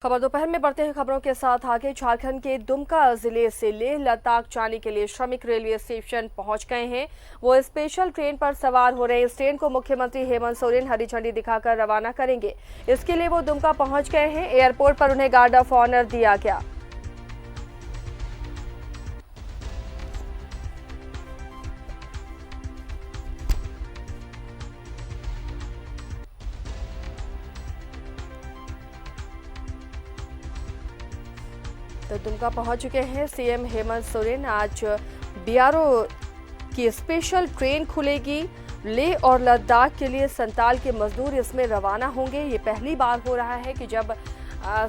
खबर दोपहर में बढ़ते हैं खबरों के साथ आगे। झारखंड के दुमका जिले से लेह लद्दाख जाने के लिए श्रमिक रेलवे स्टेशन पहुंच गए हैं। वो स्पेशल ट्रेन पर सवार हो रहे हैं। इस ट्रेन को मुख्यमंत्री हेमंत सोरेन हरी झंडी दिखाकर रवाना करेंगे। इसके लिए वो दुमका पहुंच गए हैं। एयरपोर्ट पर उन्हें गार्ड ऑफ ऑनर दिया गया। तो दुमका पहुंच चुके हैं सीएम हेमंत सोरेन। आज बीआरओ की स्पेशल ट्रेन खुलेगी। लेह और लद्दाख के लिए संताल के मजदूर इसमें रवाना होंगे। ये पहली बार हो रहा है कि जब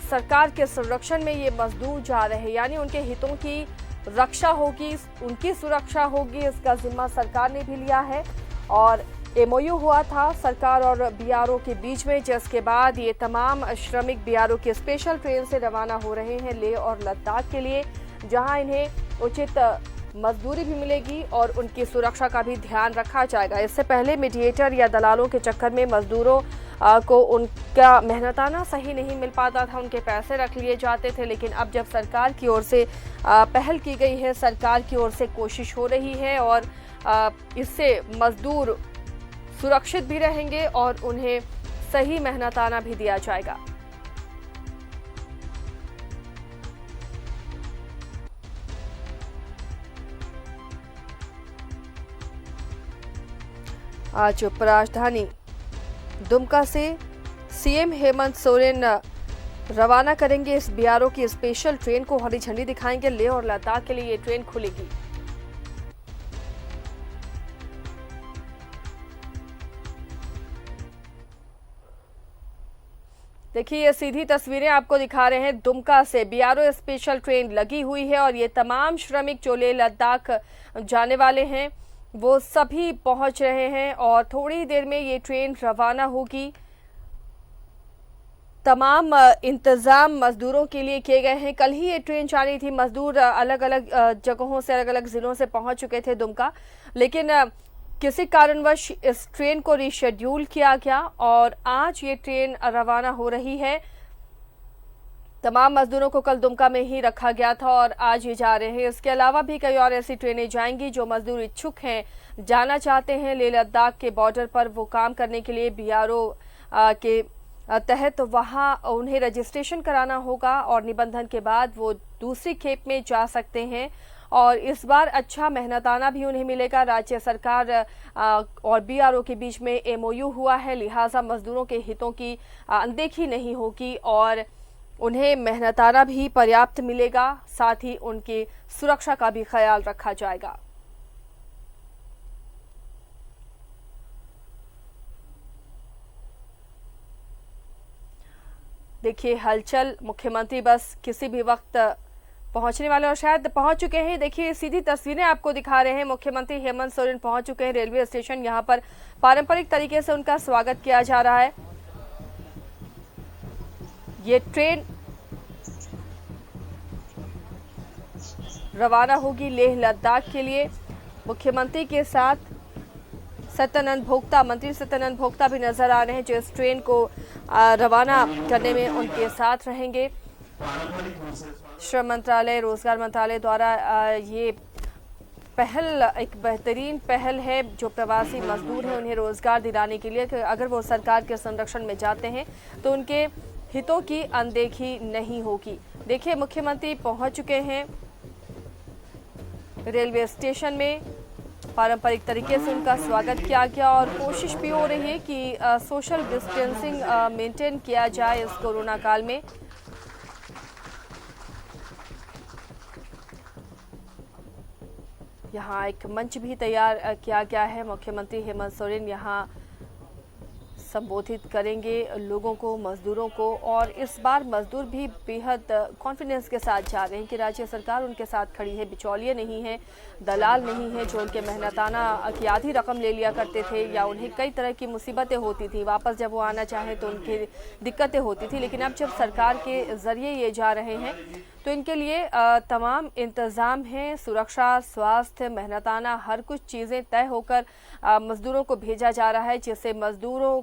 सरकार के संरक्षण में ये मजदूर जा रहे हैं, यानी उनके हितों की रक्षा होगी, उनकी सुरक्षा होगी। इसका जिम्मा सरकार ने भी लिया है और एमओयू हुआ था सरकार और बीआरओ के बीच में, जिसके बाद ये तमाम श्रमिक बीआरओ के स्पेशल ट्रेन से रवाना हो रहे हैं लेह और लद्दाख के लिए, जहां इन्हें उचित मजदूरी भी मिलेगी और उनकी सुरक्षा का भी ध्यान रखा जाएगा। इससे पहले मीडिएटर या दलालों के चक्कर में मजदूरों को उनका मेहनताना सही नहीं मिल पाता था, उनके पैसे रख लिए जाते थे। लेकिन अब जब सरकार की ओर से पहल की गई है, सरकार की ओर से कोशिश हो रही है और इससे मजदूर सुरक्षित भी रहेंगे और उन्हें सही मेहनताना भी दिया जाएगा। आज उपराजधानी दुमका से सीएम हेमंत सोरेन रवाना करेंगे इस बीआरओ की स्पेशल ट्रेन को, हरी झंडी दिखाएंगे। लेह और लद्दाख के लिए ये ट्रेन खुलेगी। देखिए, ये सीधी तस्वीरें आपको दिखा रहे हैं दुमका से। बीआरओ स्पेशल ट्रेन लगी हुई है और ये तमाम श्रमिक जो लेह लद्दाख जाने वाले हैं वो सभी पहुंच रहे हैं और थोड़ी देर में ये ट्रेन रवाना होगी। तमाम इंतजाम मजदूरों के लिए किए गए हैं। कल ही ये ट्रेन जानी थी। मजदूर अलग अलग जगहों से, अलग अलग जिलों से पहुंच चुके थे दुमका, लेकिन किसी कारणवश इस ट्रेन को रीशेड्यूल किया गया और आज ये ट्रेन रवाना हो रही है। तमाम मजदूरों को कल दुमका में ही रखा गया था और आज ये जा रहे हैं। इसके अलावा भी कई और ऐसी ट्रेनें जाएंगी। जो मजदूर इच्छुक हैं, जाना चाहते हैं लेह लद्दाख के बॉर्डर पर, वो काम करने के लिए बीआरओ के तहत वहां उन्हें रजिस्ट्रेशन कराना होगा और निबंधन के बाद वो दूसरी खेप में जा सकते हैं और इस बार अच्छा मेहनताना भी उन्हें मिलेगा। राज्य सरकार और बीआरओ के बीच में एमओयू हुआ है, लिहाजा मजदूरों के हितों की अनदेखी नहीं होगी और उन्हें मेहनताना भी पर्याप्त मिलेगा, साथ ही उनकी सुरक्षा का भी ख्याल रखा जाएगा। देखिए हलचल, मुख्यमंत्री बस किसी भी वक्त पहुंचने वाले और शायद पहुंच चुके हैं। देखिए सीधी तस्वीरें आपको दिखा रहे हैं। मुख्यमंत्री हेमंत सोरेन पहुंच चुके हैं रेलवे स्टेशन। यहां पर पारंपरिक तरीके से उनका स्वागत किया जा रहा है। ये ट्रेन रवाना होगी लेह लद्दाख के लिए। मुख्यमंत्री के साथ सत्यानंद भोक्ता, मंत्री सत्यानंद भोक्ता भी नजर आ रहे हैं, जो इस ट्रेन को रवाना करने में उनके साथ रहेंगे। श्रम मंत्रालय, रोजगार मंत्रालय द्वारा ये पहल एक बेहतरीन पहल है। जो प्रवासी मजदूर हैं उन्हें रोजगार दिलाने के लिए कि अगर वो सरकार के संरक्षण में जाते हैं तो उनके हितों की अनदेखी नहीं होगी। देखिए मुख्यमंत्री पहुंच चुके हैं रेलवे स्टेशन में। पारंपरिक तरीके से उनका स्वागत किया गया और कोशिश भी हो रही है कि सोशल डिस्टेंसिंग मेंटेन किया जाए इस कोरोना काल में। यहाँ एक मंच भी तैयार किया गया है। मुख्यमंत्री हेमंत सोरेन यहाँ संबोधित करेंगे लोगों को, मजदूरों को, और इस बार मजदूर भी बेहद कॉन्फिडेंस के साथ जा रहे हैं कि राज्य सरकार उनके साथ खड़ी है। बिचौलिए नहीं है, दलाल नहीं है जो उनके मेहनताना की आधी रकम ले लिया करते थे या उन्हें कई तरह की मुसीबतें होती थी, वापस जब वो आना चाहे तो उनकी दिक्कतें होती थी। लेकिन अब जब सरकार के जरिए ये जा रहे हैं तो इनके लिए तमाम इंतज़ाम हैं, सुरक्षा, स्वास्थ्य, मेहनताना हर कुछ चीज़ें तय होकर मज़दूरों को भेजा जा रहा है, जिससे मज़दूरों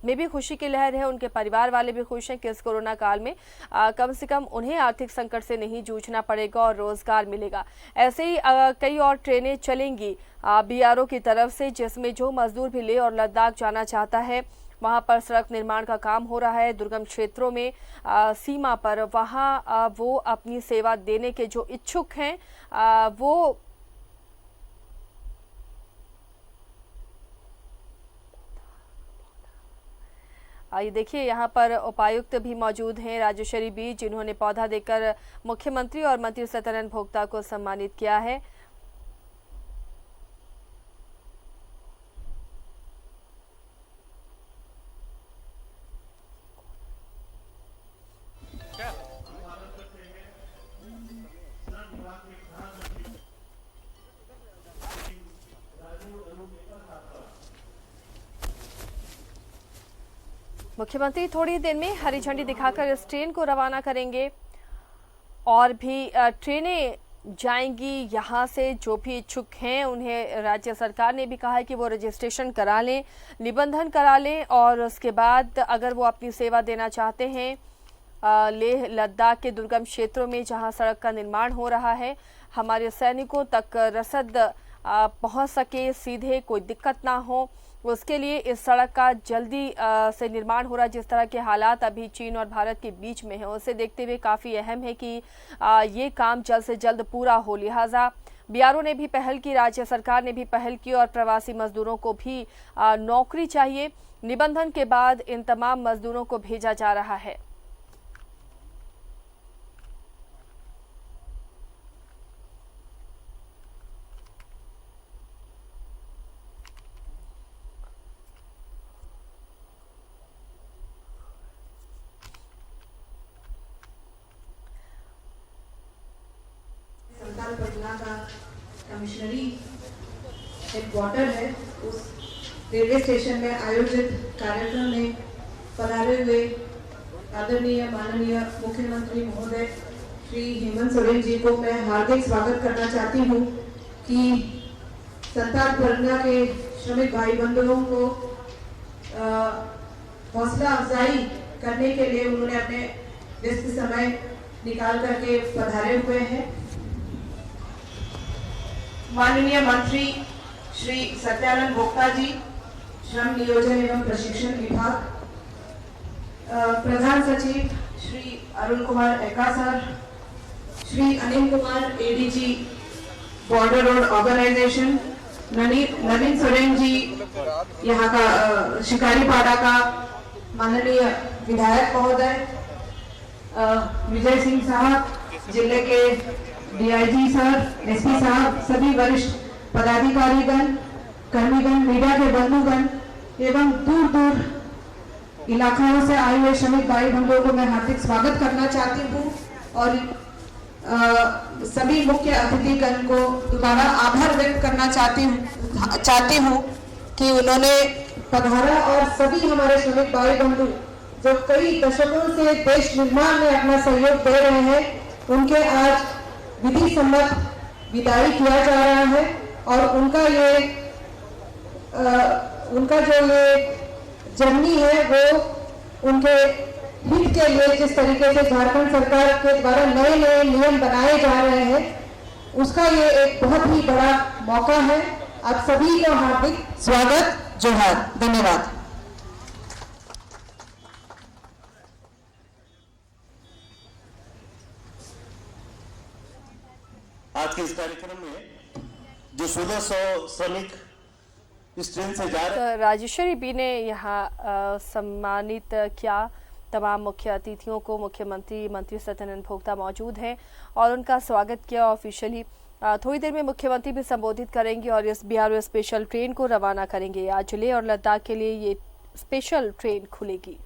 में भी खुशी की लहर है। उनके परिवार वाले भी खुश हैं कि इस कोरोना काल में कम से कम उन्हें आर्थिक संकट से नहीं जूझना पड़ेगा और रोजगार मिलेगा। ऐसे ही कई और ट्रेनें चलेंगी बीआरओ की तरफ से, जिसमें जो मजदूर भी लेह और लद्दाख जाना चाहता है, वहां पर सड़क निर्माण का काम हो रहा है दुर्गम क्षेत्रों में, सीमा पर, वहां वो अपनी सेवा देने के जो इच्छुक हैं वो ये देखिए यहाँ पर उपायुक्त भी मौजूद हैं राजेश्वरी बी, जिन्होंने पौधा देकर मुख्यमंत्री और मंत्री सत्यानंद भोक्ता को सम्मानित किया है। मुख्यमंत्री थोड़ी देर में हरी झंडी दिखाकर इस ट्रेन को रवाना करेंगे और भी ट्रेनें जाएंगी यहाँ से। जो भी इच्छुक हैं उन्हें राज्य सरकार ने भी कहा है कि वो रजिस्ट्रेशन करा लें, निबंधन करा लें और उसके बाद अगर वो अपनी सेवा देना चाहते हैं लेह लद्दाख के दुर्गम क्षेत्रों में जहाँ सड़क का निर्माण हो रहा है, हमारे सैनिकों तक रसद पहुँच सके सीधे, कोई दिक्कत ना हो, उसके लिए इस सड़क का जल्दी से निर्माण हो रहा है। जिस तरह के हालात अभी चीन और भारत के बीच में है, उसे देखते हुए काफ़ी अहम है कि ये काम जल्द से जल्द पूरा हो। लिहाजा बीआरओ ने भी पहल की, राज्य सरकार ने भी पहल की और प्रवासी मजदूरों को भी नौकरी चाहिए। निबंधन के बाद इन तमाम मजदूरों को भेजा जा रहा है। पटना का कमिश्नरी हेडक्वार्टर है, उस रेलवे स्टेशन में आयोजित कार्यक्रम में पधारे हुए आदरणीय माननीय मुख्यमंत्री महोदय श्री हेमंत सोरेन जी को मैं हार्दिक स्वागत करना चाहती हूँ कि संताल परगना के श्रमिक भाई बंधुओं को हौसला अफजाई करने के लिए उन्होंने अपने व्यस्त समय निकाल करके पधारे हुए हैं। माननीय मंत्री श्री सत्यानंद भोक्ता जी, श्रम नियोजन एवं प्रशिक्षण विभाग, प्रधान सचिव Shri Arun Kumar Ekka sir, Shri Anil Kumar ADG border road organisation, Naveen Soren ji यहाँ का शिकारीपाड़ा का माननीय विधायक महोदय, विजय सिंह साहब जिले के डीआईजी सर, एसपी साहब, सभी वरिष्ठ पदाधिकारीगण, कर्मीगण, मीडिया के बंधुगण एवं दूर दूर इलाकों से आए हुए श्रमिक भाई बंधुओं को मैं हार्दिक स्वागत करना चाहती हूँ और सभी मुख्य अतिथिगण को दोबारा आभार व्यक्त करना चाहती हूँ कि उन्होंने पधारा और सभी हमारे श्रमिक भाई बंधु जो कई दशकों से देश निर्माण में अपना सहयोग दे रहे हैं, उनके आज विधि सम्मत विदाई किया जा रहा है और उनका जो ये जर्नी है वो उनके हित के लिए जिस तरीके से झारखंड सरकार के द्वारा नए नए नियम बनाए जा रहे हैं, उसका ये एक बहुत ही बड़ा मौका है। आप सभी को हार्दिक स्वागत, जोहार, धन्यवाद। आज के इस कार्यक्रम में जो 1600 श्रमिक इस ट्रेन से जा रहे हैं, राजेश्वरी बी ने यहाँ सम्मानित किया तमाम मुख्य अतिथियों को। मुख्यमंत्री मंत्री सत्यानंद भोक्ता मौजूद हैं और उनका स्वागत किया ऑफिशियली। थोड़ी देर में मुख्यमंत्री भी संबोधित करेंगे और इस बीआरओ स्पेशल ट्रेन को रवाना करेंगे। आज लेह और लद्दाख के लिए ये स्पेशल ट्रेन खुलेगी।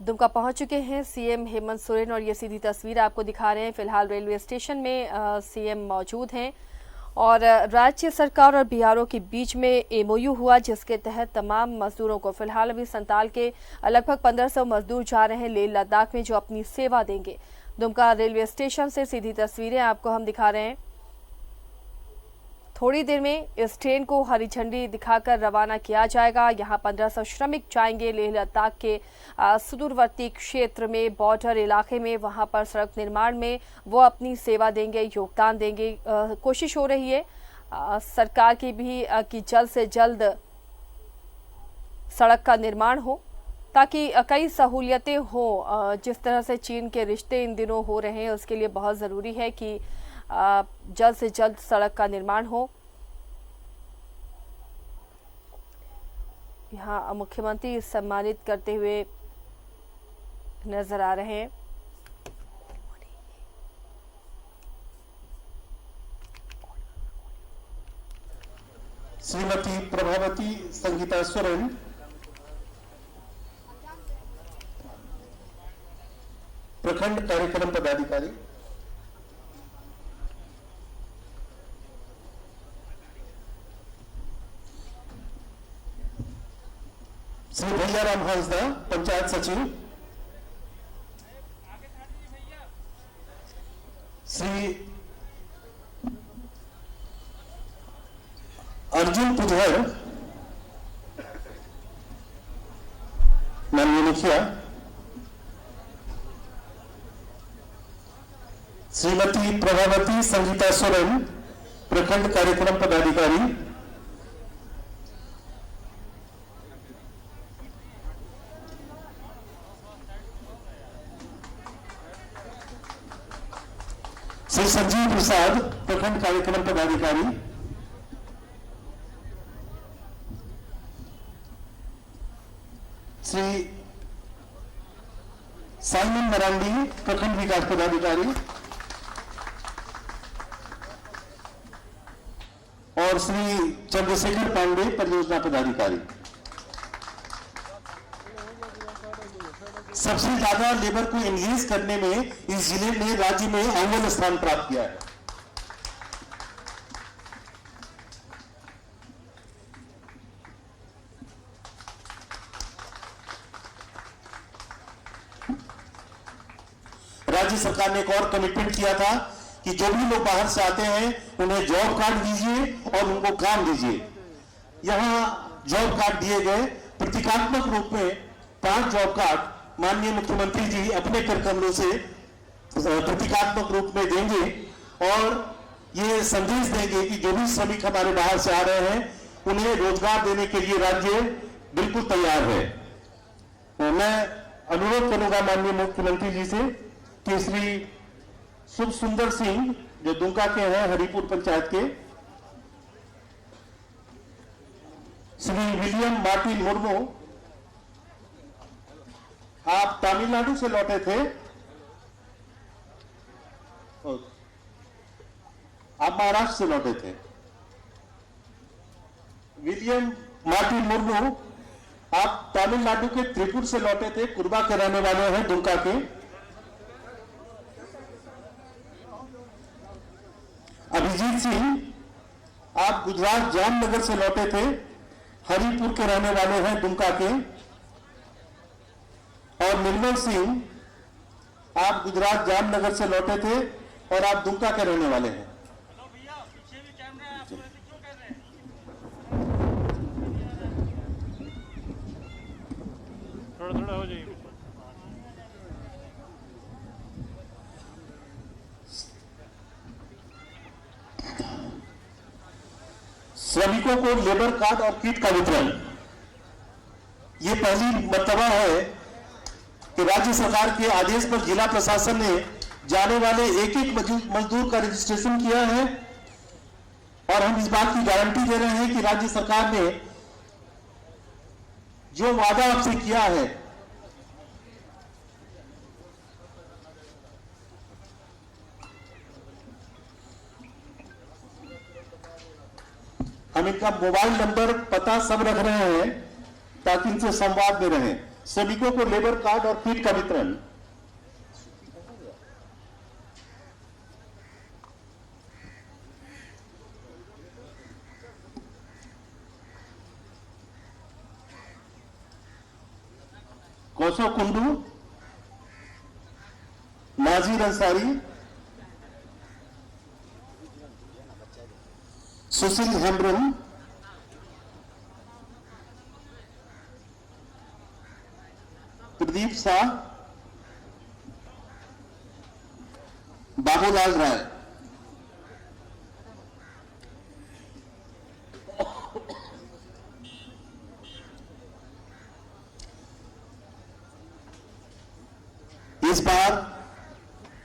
दुमका पहुंच चुके हैं सीएम हेमंत सोरेन और ये सीधी तस्वीर आपको दिखा रहे हैं। फिलहाल रेलवे स्टेशन में सीएम मौजूद हैं और राज्य सरकार और बीआरओ के बीच में एमओयू हुआ, जिसके तहत तमाम मजदूरों को फिलहाल अभी संताल के लगभग 1500 मजदूर जा रहे हैं लेह लद्दाख में, जो अपनी सेवा देंगे। दुमका रेलवे स्टेशन से सीधी तस्वीरें आपको हम दिखा रहे हैं। थोड़ी देर में इस ट्रेन को हरी झंडी दिखाकर रवाना किया जाएगा। यहाँ 1500 श्रमिक जाएंगे लेह लद्दाख के सुदूरवर्ती क्षेत्र में, बॉर्डर इलाके में। वहां पर सड़क निर्माण में वो अपनी सेवा देंगे, योगदान देंगे। कोशिश हो रही है सरकार की भी कि जल्द से जल्द सड़क का निर्माण हो, ताकि कई सहूलियतें हो। जिस तरह से चीन के रिश्ते इन दिनों हो रहे हैं, उसके लिए बहुत ज़रूरी है कि जल्द से जल्द सड़क का निर्माण हो। यहाँ मुख्यमंत्री सम्मानित करते हुए नजर आ रहे हैं। श्रीमती प्रभावती संगीता सोरेन, प्रखंड कार्यक्रम पदाधिकारी। श्री भैयाराम हांसदा, पंचायत सचिव। श्री अर्जुन पुजहर, माननीय मुखिया। श्रीमती प्रभावती संगीता सोरेन, प्रखंड कार्यक्रम पदाधिकारी। श्री संजीव प्रसाद, प्रखंड कार्यक्रम पदाधिकारी। श्री साइमन मरांडी, प्रखंड विकास पदाधिकारी। और श्री चंद्रशेखर पांडे, परियोजना पदाधिकारी। सबसे ज्यादा लेबर को एंगेज करने में इस जिले ने राज्य में अव्वल स्थान प्राप्त किया है। राज्य सरकार ने एक और कमिटमेंट किया था कि जो भी लोग बाहर से आते हैं उन्हें जॉब कार्ड दीजिए और उनको काम दीजिए। यहां जॉब कार्ड दिए गए, प्रतीकात्मक रूप में 5 जॉब कार्ड माननीय मुख्यमंत्री जी अपने कर कमलों से प्रतीकात्मक रूप में देंगे और ये संदेश देंगे कि जो भी श्रमिक हमारे बाहर से आ रहे हैं उन्हें रोजगार देने के लिए राज्य बिल्कुल तैयार है। तो मैं अनुरोध करूंगा माननीय मुख्यमंत्री जी से कि श्री शुभ सुंदर सिंह, जो दुमका के हैं, हरिपुर पंचायत के, श्री विलियम मार्टिन मुर्मू, आप तमिलनाडु से लौटे थे, आप महाराष्ट्र से लौटे थे। विलियम मार्टिन मुर्मू, आप तमिलनाडु के त्रिपुर से लौटे थे, कुर्बा के रहने वाले हैं, दुमका के। अभिजीत सिंह, आप गुजरात जामनगर से लौटे थे, हरिपुर के रहने वाले हैं, दुमका के। और निर्मल सिंह, आप गुजरात जामनगर से लौटे थे और आप दुमका के रहने वाले हैं। थोड़ा हो जाइए। श्रमिकों को लेबर कार्ड और किट का वितरण, ये पहली मर्तबा है कि राज्य सरकार के आदेश पर जिला प्रशासन ने जाने वाले एक एक मजदूर का रजिस्ट्रेशन किया है और हम इस बात की गारंटी दे रहे हैं कि राज्य सरकार ने जो वादा आपसे किया है हम इनका मोबाइल नंबर, पता सब रख रहे हैं ताकि इनसे संवाद में रहें। श्रमिकों को लेबर कार्ड और किट का वितरण, कौसो कुंडू, नाजीर अंसारी, सुशील हेम्ब्रम, प्रदीप शाह, बाबूलाल राय। इस बार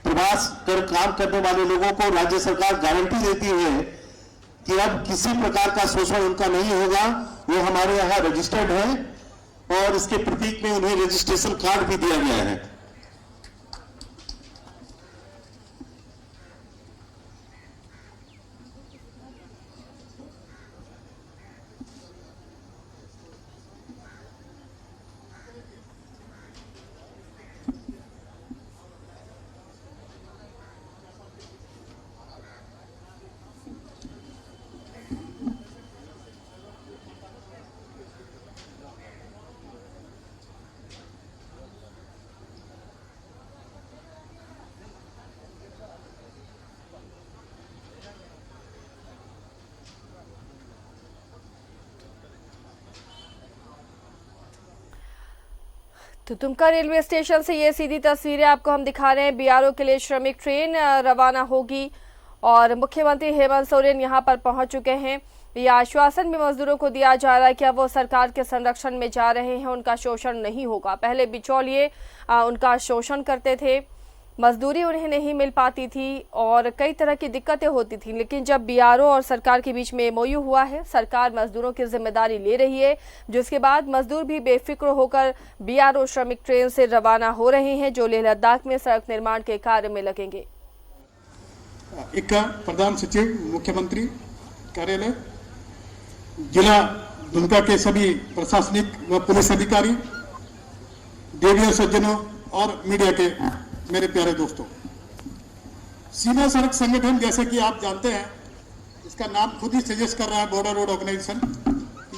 प्रवास कर काम करने वाले लोगों को राज्य सरकार गारंटी देती है कि अब किसी प्रकार का शोषण उनका नहीं होगा। वो हमारे यहाँ रजिस्टर्ड है और इसके प्रतीक में उन्हें रजिस्ट्रेशन कार्ड भी दिया गया है। तो दुमका रेलवे स्टेशन से ये सीधी तस्वीरें आपको हम दिखा रहे हैं। बीआरओ के लिए श्रमिक ट्रेन रवाना होगी और मुख्यमंत्री हेमंत सोरेन यहां पर पहुंच चुके हैं। ये आश्वासन भी मजदूरों को दिया जा रहा है कि अब वो सरकार के संरक्षण में जा रहे हैं, उनका शोषण नहीं होगा। पहले बिचौलिए उनका शोषण करते थे, मजदूरी उन्हें नहीं मिल पाती थी और कई तरह की दिक्कतें होती थी, लेकिन जब बीआरओ और सरकार के बीच में एमओयू हुआ है, सरकार मजदूरों की जिम्मेदारी ले रही है, जिसके बाद मजदूर भी बेफिक्र होकर बीआरओ श्रमिक ट्रेन से रवाना हो रहे हैं, जो लेह लद्दाख में सड़क निर्माण के कार्य में लगेंगे। एक प्रधान सचिव मुख्यमंत्री कार्यालय, जिला दुमका के सभी प्रशासनिक व पुलिस अधिकारी, देवियों सज्जनों और मीडिया के मेरे प्यारे दोस्तों, सीमा सड़क संगठन जैसे कि आप जानते हैं, इसका नाम खुद ही सजेस्ट कर रहा है बॉर्डर रोड ऑर्गेनाइजेशन।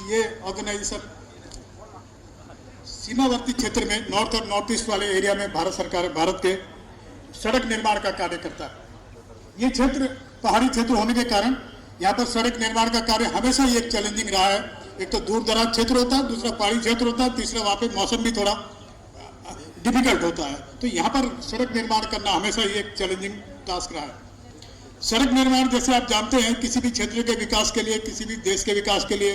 ये ऑर्गेनाइजेशन सीमावर्ती क्षेत्र में नॉर्थ और नॉर्थ ईस्ट वाले एरिया में भारत के सड़क निर्माण का कार्य करता है। ये क्षेत्र पहाड़ी क्षेत्र होने के कारण यहाँ पर सड़क निर्माण का कार्य हमेशा ही एक चैलेंजिंग रहा है। एक तो दूर दराज क्षेत्र होता है, दूसरा पहाड़ी क्षेत्र होता है, तीसरा वहाँ पे मौसम भी थोड़ा डिफिकल्ट होता है। तो यहाँ पर सड़क निर्माण करना हमेशा ही एक चैलेंजिंग टास्क रहा है। सड़क निर्माण जैसे आप जानते हैं, किसी भी क्षेत्र के विकास के लिए, किसी भी देश के विकास के लिए,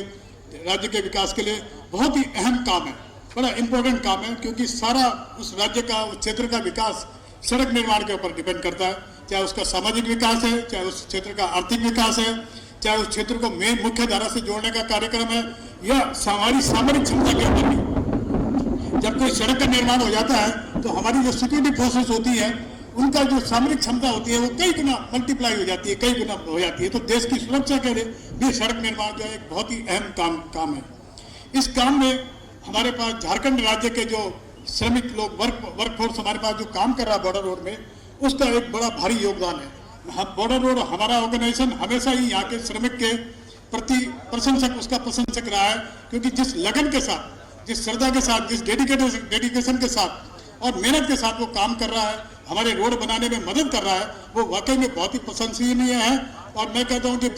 राज्य के विकास के लिए बहुत ही अहम काम है, बड़ा इंपॉर्टेंट काम है, क्योंकि सारा उस राज्य का, उस क्षेत्र का विकास सड़क निर्माण के ऊपर डिपेंड करता है। चाहे उसका सामाजिक विकास है, चाहे उस क्षेत्र का आर्थिक विकास है, चाहे उस क्षेत्र को मुख्य धारा से जोड़ने का कार्यक्रम है, या हमारी सामरिक क्षमता के ऊपर भी। जब कोई सड़क का निर्माण हो जाता है तो हमारी जो सिक्योरिटी फोर्सेस होती है, उनका जो सामरिक क्षमता होती है वो कई गुना मल्टीप्लाई हो जाती है, कई गुना हो जाती है। तो देश की सुरक्षा के लिए भी सड़क निर्माण जो है एक बहुत ही अहम काम है। इस काम में हमारे पास झारखंड राज्य के जो श्रमिक लोग, वर्कफोर्स हमारे पास जो काम कर रहा है बॉर्डर रोड में, उसका एक बड़ा भारी योगदान है। बॉर्डर रोड हमारा ऑर्गेनाइजेशन हमेशा ही यहाँ के श्रमिक के प्रति प्रशंसक रहा है, क्योंकि जिस लगन के साथ, जिस श्रद्धा के साथ, जिस डेडिकेशन के साथ और मेहनत के साथ वो काम कर रहा है, हमारे रोड बनाने में मदद कर रहा है, वो वाकई में बहुत ही प्रशंसनीय है। और मैं कहता हूँ कि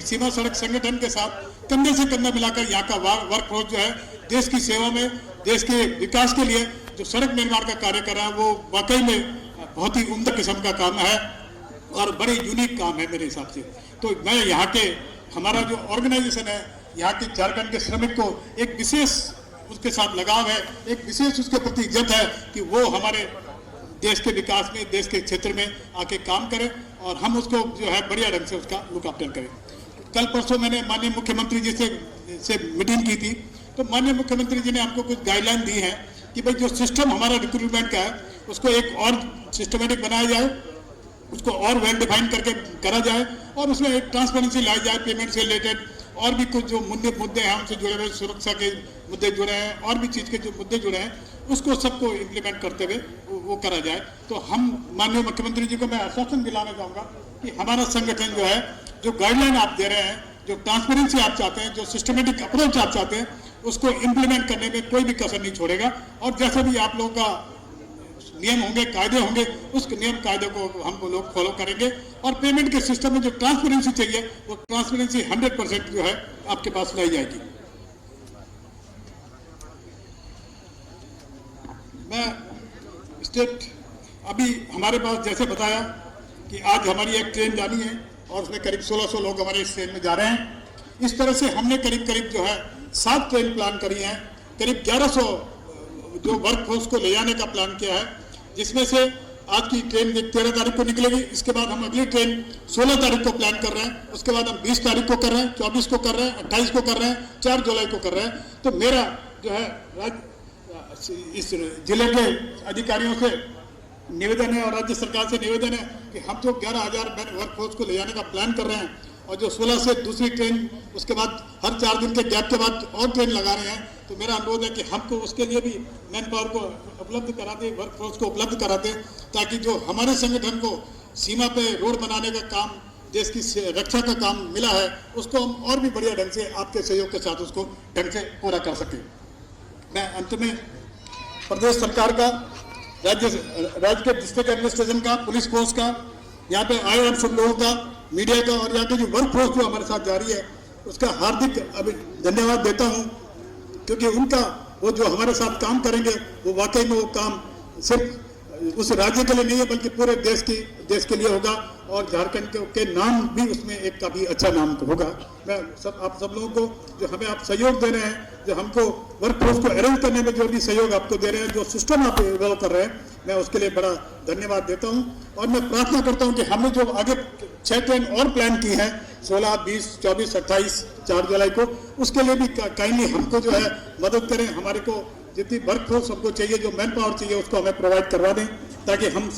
सीमा सड़क संगठन के साथ कंधे से कंधा मिलाकर यहाँ का वर्कफोर्स जो है देश की सेवा में, देश के विकास के लिए जो सड़क निर्माण का कार्य कर रहा है, वो वाकई में बहुत ही उम्दा किस्म का काम है और बड़े यूनिक काम है मेरे हिसाब से। तो मैं यहाँ के, हमारा जो ऑर्गेनाइजेशन है, यहाँ के झारखंड के श्रमिक को एक विशेष उसके साथ लगाव है, एक विशेष उसके प्रति इज्जत है कि वो हमारे देश के विकास में, देश के क्षेत्र में आके काम करें और हम उसको जो है बढ़िया ढंग से उसका लुक आफ्टर करें। कल परसों मैंने माननीय मुख्यमंत्री जी से मीटिंग की थी, तो माननीय मुख्यमंत्री जी ने हमको कुछ गाइडलाइन दी है कि भाई जो सिस्टम हमारा रिक्रूटमेंट का है, उसको एक और सिस्टमेटिक बनाया जाए, उसको और वेल डिफाइन करके करा जाए और उसमें एक ट्रांसपेरेंसी लाई जाए, पेमेंट से रिलेटेड और भी कुछ जो मुद्दे हैं उनसे जुड़े हुए, सुरक्षा के मुद्दे जुड़े हैं और भी चीज़ के जो मुद्दे जुड़े हैं, उसको सबको इम्प्लीमेंट करते हुए वो करा जाए। तो हम माननीय मुख्यमंत्री जी को मैं आश्वासन दिलाना चाहूँगा कि हमारा संगठन जो है, जो गाइडलाइन आप दे रहे हैं, जो ट्रांसपेरेंसी आप चाहते हैं, जो सिस्टमेटिक अप्रोच आप चाहते हैं, उसको इम्प्लीमेंट करने में कोई भी कसर नहीं छोड़ेगा। और जैसे भी आप लोगों का नियम होंगे, कायदे होंगे, उस नियम कायदे को हम लोग फॉलो करेंगे। और पेमेंट के सिस्टम में जो ट्रांसपेरेंसी चाहिए वो ट्रांसपेरेंसी 100% जो है आपके पास लाई जाएगी। मैं स्टेट अभी हमारे पास जैसे बताया कि आज हमारी एक ट्रेन जानी है और उसमें करीब 1600 लोग हमारे इस ट्रेन में जा रहे हैं। इस तरह से हमने करीब जो है 7 ट्रेन प्लान करी हैं, करीब 1100 जो वर्क फोर्स को ले जाने का प्लान किया है, जिसमें से आज की ट्रेन 13 तारीख को निकलेगी। इसके बाद हम अगली ट्रेन 16 तारीख को प्लान कर रहे हैं, उसके बाद हम 20 तारीख को कर रहे हैं, 24 को कर रहे हैं, 28 को कर रहे हैं, 4 जुलाई को कर रहे हैं। तो मेरा जो है इस जिले के अधिकारियों से निवेदन है और राज्य सरकार से निवेदन है कि हम जो 11,000 वर्क फोर्स को ले जाने का प्लान कर रहे हैं और जो 16 से दूसरी ट्रेन, उसके बाद हर 4 दिन के गैप के बाद और ट्रेन लगा रहे हैं, तो मेरा अनुरोध है कि हमको उसके लिए भी मैन पावर को उपलब्ध करा दे, वर्क फोर्स को उपलब्ध करा दे, ताकि जो हमारे संगठन को सीमा पे रोड बनाने का काम, देश की रक्षा का काम मिला है, उसको हम और भी बढ़िया ढंग से आपके सहयोग के साथ उसको ढंग से पूरा कर सकें। मैं अंत में प्रदेश सरकार का, राज्य के डिस्ट्रिक्ट एडमिनिस्ट्रेशन का, पुलिस फोर्स का, यहाँ पे आए हम सब लोगों का, मीडिया का और यहाँ के जो वर्क फोर्स जो हमारे साथ जा रही है उसका हार्दिक अभी धन्यवाद देता हूँ, क्योंकि उनका वो जो हमारे साथ काम करेंगे वो वाकई में वो काम सिर्फ उस राज्य के लिए नहीं है बल्कि पूरे देश के लिए होगा और झारखंड के नाम भी उसमें एक काफी अच्छा नाम होगा। मैं आप सब लोगों को जो हमें आप सहयोग दे रहे हैं, जो हमको वर्क फोर्स को अरेंज करने में जो भी सहयोग आपको दे रहे हैं, जो सिस्टम आप डेवलप कर रहे हैं, मैं उसके लिए बड़ा धन्यवाद देता हूं। और मैं प्रार्थना करता हूं कि हमने जो आगे 6 ट्रेन और प्लान की है 16, 20, 24, 28, 4 जुलाई को, उसके लिए भी काइंडली हमको जो है मदद करें। हमारे को जितनी वर्क फोर्स हमको चाहिए, जो मैन पावर चाहिए, उसको हमें प्रोवाइड करवा दें, ताकि हम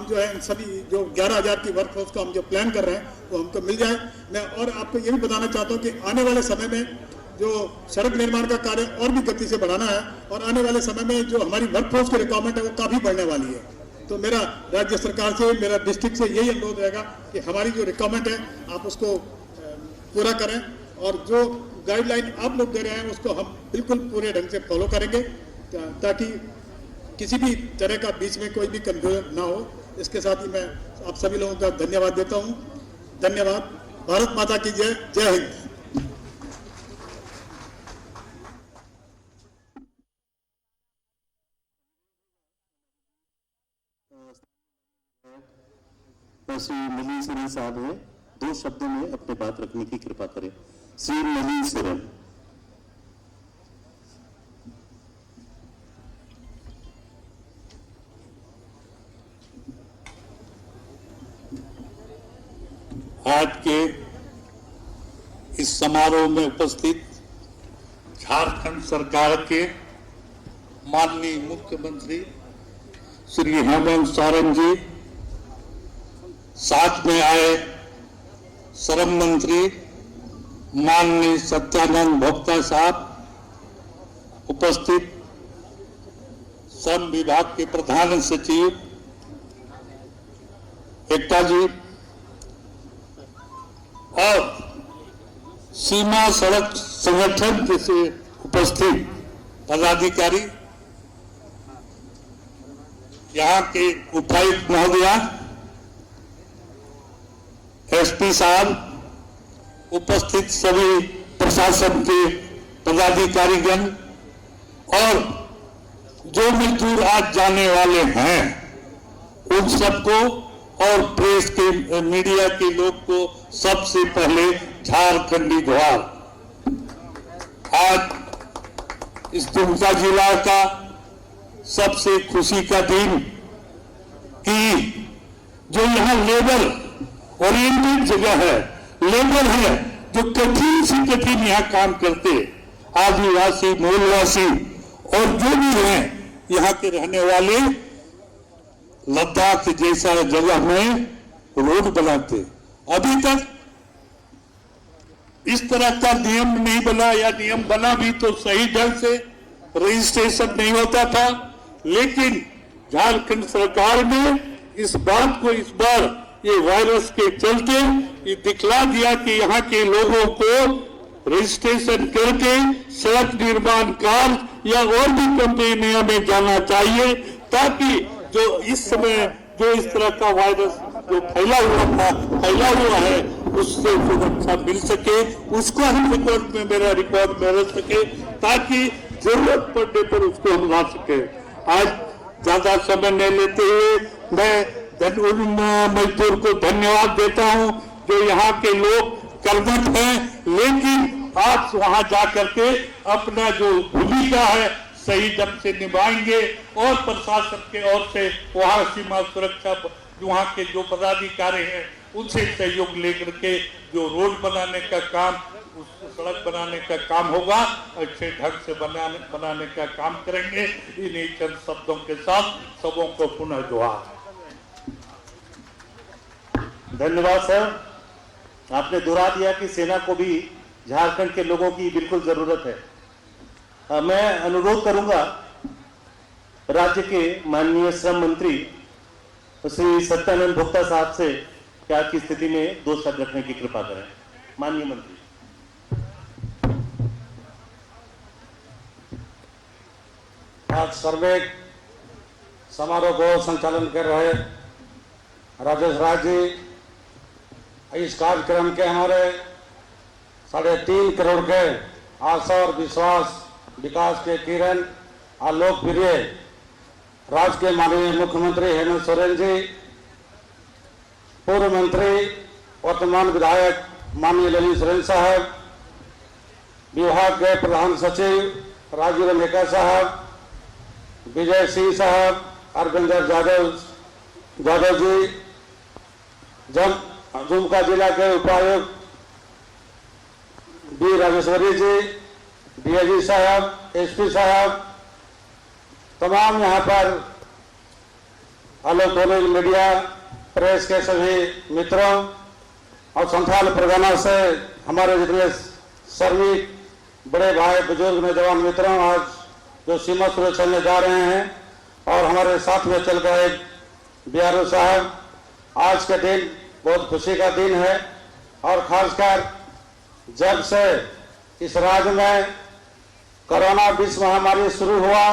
जो है सभी जो 11,000 की वर्क फोर्स को हम जो प्लान कर रहे हैं वो हमको मिल जाए। मैं और आपको ये भी बताना चाहता हूँ कि आने वाले समय में जो सड़क निर्माण का कार्य और भी गति से बढ़ाना है और आने वाले समय में जो हमारी वर्क फोर्स की रिक्वायरमेंट है वो काफ़ी बढ़ने वाली है। तो मेरा राज्य सरकार से, मेरा डिस्ट्रिक्ट से यही अनुरोध रहेगा कि हमारी जो रिक्वायरमेंट है आप उसको पूरा करें और जो गाइडलाइन आप लोग दे रहे हैं उसको हम बिल्कुल पूरे ढंग से फॉलो करेंगे, ताकि किसी भी तरह का बीच में कोई भी कंफ्यूजन ना हो। इसके साथ ही मैं आप सभी लोगों का धन्यवाद देता हूं। धन्यवाद। भारत माता की जय। जय हिंद। श्री नलिन सोरेन साहब है, 2 शब्दों में अपने बात रखने की कृपा करें। श्री नलिन सोरेन। आज के इस समारोह में उपस्थित झारखंड सरकार के माननीय मुख्यमंत्री श्री हेमंत सोरेन जी, साथ में आए श्रम मंत्री माननीय सत्यानंद भोक्ता साहब, उपस्थित श्रम विभाग के प्रधान सचिव एकता जी और सीमा सड़क संगठन से उपस्थित पदाधिकारी, यहाँ के उपायुक्त महोदया, एसपी साहब, उपस्थित सभी प्रशासन के पदाधिकारीगण और जो मजदूर आज जाने वाले हैं उन सबको और प्रेस के मीडिया के लोग को सबसे पहले झारखंडी जोहार। आज इस दुमका जिला का सबसे खुशी का दिन कि जो यहाँ लेबर ओरिएंटेड जगह है, लेबर है जो कठिन से कठिन यहाँ काम करते, आदिवासी, मूलवासी और जो भी हैं यहाँ के रहने वाले, लद्दाख जैसा जगह में रोड बनाते। अभी तक इस तरह का नियम नहीं बना, या नियम बना भी तो सही ढंग से रजिस्ट्रेशन नहीं होता था। लेकिन झारखंड सरकार ने इस बात को इस बार ये वायरस के चलते ये दिखला दिया कि यहाँ के लोगों को रजिस्ट्रेशन करके सड़क निर्माण कार्य या और भी कंपनियों में जाना चाहिए, ताकि जो इस समय जो इस तरह का वायरस जो फैला हुआ है उससे सुरक्षा मिल सके, उसको हम रिकॉर्ड में रख सके, ताकि जरूरत पड़ने पर उसको हम ला सके। आज ज्यादा समय नहीं लेते हुए मैं उन मजदूर को धन्यवाद देता हूं जो यहाँ के लोग कर्मठ हैं, लेकिन आज वहां जाकर के अपना जो भूमिका है सही ढंग से निभाएंगे और प्रशासन के ओर से वहां सीमा सुरक्षा वहां के जो पदाधिकारी हैं उनसे सहयोग लेकर के जो रोड बनाने का काम, उस सड़क बनाने का काम होगा, अच्छे ढंग से बनाने का काम करेंगे। इन्हीं चंद शब्दों के साथ सबों को पुनः जोहार। धन्यवाद सर, आपने दोहरा दिया कि सेना को भी झारखंड के लोगों की बिल्कुल जरूरत है। मैं अनुरोध करूंगा राज्य के माननीय श्रम मंत्री श्री सत्यानंद भोक्ता साहब से कि आज की स्थिति में 2 शब्द रखने की कृपा करें। माननीय मंत्री। आज सर्वे समारोह को संचालन कर रहे राजेश राज जी, इस कार्यक्रम के हमारे 3.5 करोड़ के आशा और विश्वास विकास के किरण आलोक प्रिय राज्य के माननीय मुख्यमंत्री हेमंत सोरेन जी, पूर्व मंत्री वर्तमान विधायक माननीय ललित सोरेन साहब, विभाग के प्रधान सचिव राजीव मेका साहब, विजय सिंह साहब, अरविंदर जादव जी, दुमका जिला के उपायुक्त बी राजेश्वरी जी, डीआईजी साहब, एसपी साहब, तमाम यहाँ पर इलेक्ट्रॉनिक मीडिया प्रेस के सभी मित्रों और संथाल परगना से हमारे जितने श्रमिक बड़े भाई बुजुर्ग नौजवान मित्रों, आज जो सीमा सुरक्षा में जा रहे हैं और हमारे साथ में चल गए बीआरओ साहब, आज के दिन बहुत खुशी का दिन है। और खासकर जब से इस राज्य में कोरोना विश्व महामारी शुरू हुआ,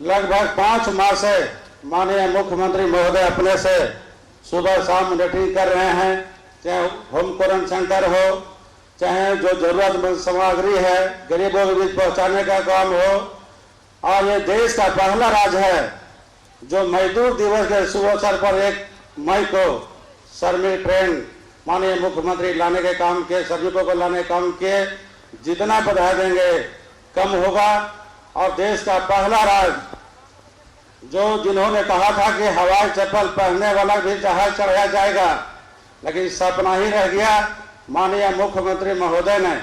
लगभग 5 माह से माननीय मुख्यमंत्री महोदय अपने से सुबह शाम मीटिंग कर रहे हैं, चाहे होम क्वारंटाइन सेंटर हो, चाहे जो जरूरतमंद सामग्री है गरीबों के बीच पहुंचाने का काम हो। और ये देश का पहला राज्य है जो मजदूर दिवस के शुभ अवसर पर 1 मई को श्रमिक ट्रेन माननीय मुख्यमंत्री लाने के काम किए, श्रमिकों को लाने के काम किए। जितना बधाई देंगे कम होगा। और देश का पहला राज्य जो जिन्होंने कहा था कि हवाई चप्पल पहनने वाला भी जहाज चढ़ाया जाएगा, लेकिन सपना ही रह गया। माननीय मुख्यमंत्री महोदय ने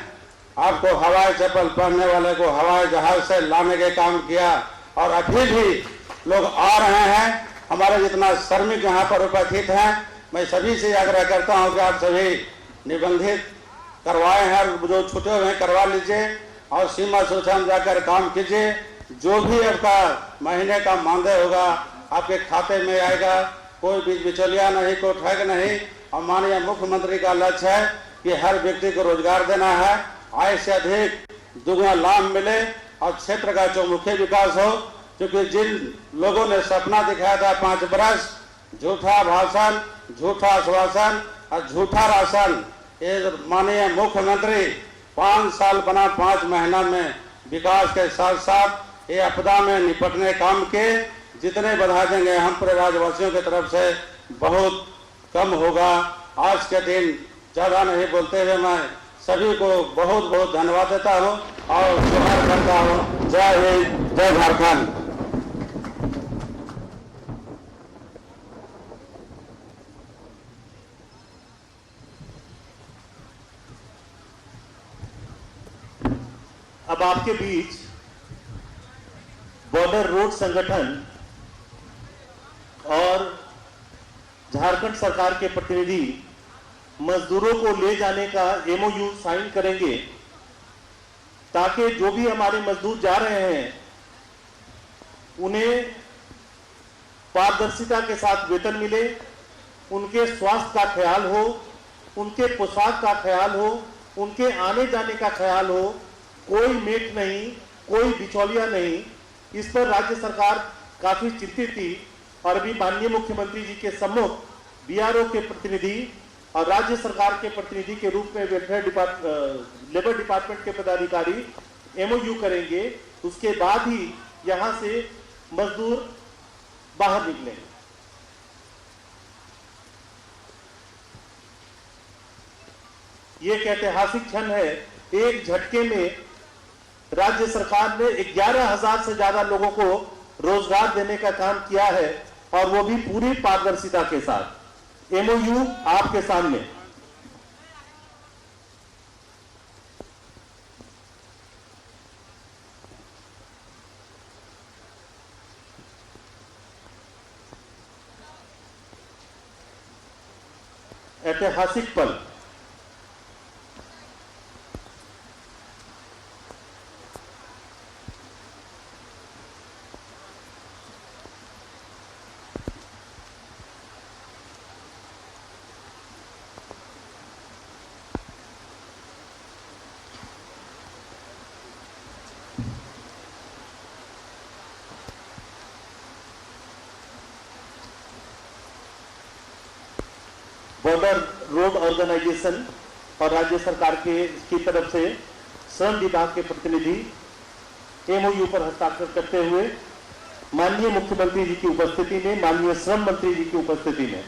आपको हवाई चप्पल पहनने वाले को हवाई जहाज से लाने के काम किया और अभी भी लोग आ रहे हैं। हमारे जितना श्रमिक यहाँ पर उपस्थित हैं, मैं सभी से आग्रह करता हूँ कि आप सभी निबंधित करवाए हैं और जो छूटे हुए हैं करवा लीजिए और सीमा सुरक्षा में जाकर काम कीजिए। जो भी आपका महीने का मानदेय होगा आपके खाते में आएगा, कोई बीच बिचौलिया नहीं, कोई ठग नहीं। और माननीय मुख्यमंत्री का लक्ष्य है कि हर व्यक्ति को रोजगार देना है, आय से अधिक दुगना लाभ मिले और क्षेत्र का चौमुखी विकास हो। क्योंकि जिन लोगों ने सपना दिखाया था 5 बरस, झूठा भाषण, झूठा आश्वासन और झूठा राशन, ये माननीय मुख्यमंत्री 5 साल बना 5 महीना में विकास के साथ साथ ये आपदा में निपटने काम के जितने बधाई देंगे हम पूरे राज्यवासियों की तरफ से बहुत कम होगा। आज के दिन ज्यादा नहीं बोलते हुए मैं सभी को बहुत बहुत धन्यवाद देता हूँ और जोहार करता हूँ। जय हिंद, जय झारखंड। अब आपके बीच बॉर्डर रोड संगठन और झारखंड सरकार के प्रतिनिधि मजदूरों को ले जाने का एमओयू साइन करेंगे, ताकि जो भी हमारे मजदूर जा रहे हैं उन्हें पारदर्शिता के साथ वेतन मिले, उनके स्वास्थ्य का ख्याल हो, उनके पोशाक का ख्याल हो, उनके आने जाने का ख्याल हो, कोई मेट नहीं, कोई बिचौलिया नहीं। इस पर राज्य सरकार काफी चिंतित थी और अभी माननीय मुख्यमंत्री जी के सम्मुख बीआरओ के प्रतिनिधि और राज्य सरकार के प्रतिनिधि के रूप में लेबर डिपार्टमेंट के पदाधिकारी एमओयू करेंगे। उसके बाद ही यहां से मजदूर बाहर निकलेंगे। ये एक ऐतिहासिक क्षण है। एक झटके में राज्य सरकार ने 11,000 से ज्यादा लोगों को रोजगार देने का काम किया है और वो भी पूरी पारदर्शिता के साथ। एमओयू आपके सामने। ऐतिहासिक पल। बॉर्डर रोड ऑर्गेनाइजेशन और राज्य सरकार की तरफ से श्रम विभाग के प्रतिनिधि एमओयू पर हस्ताक्षर करते हुए माननीय मुख्यमंत्री जी की उपस्थिति में, माननीय श्रम मंत्री जी की उपस्थिति में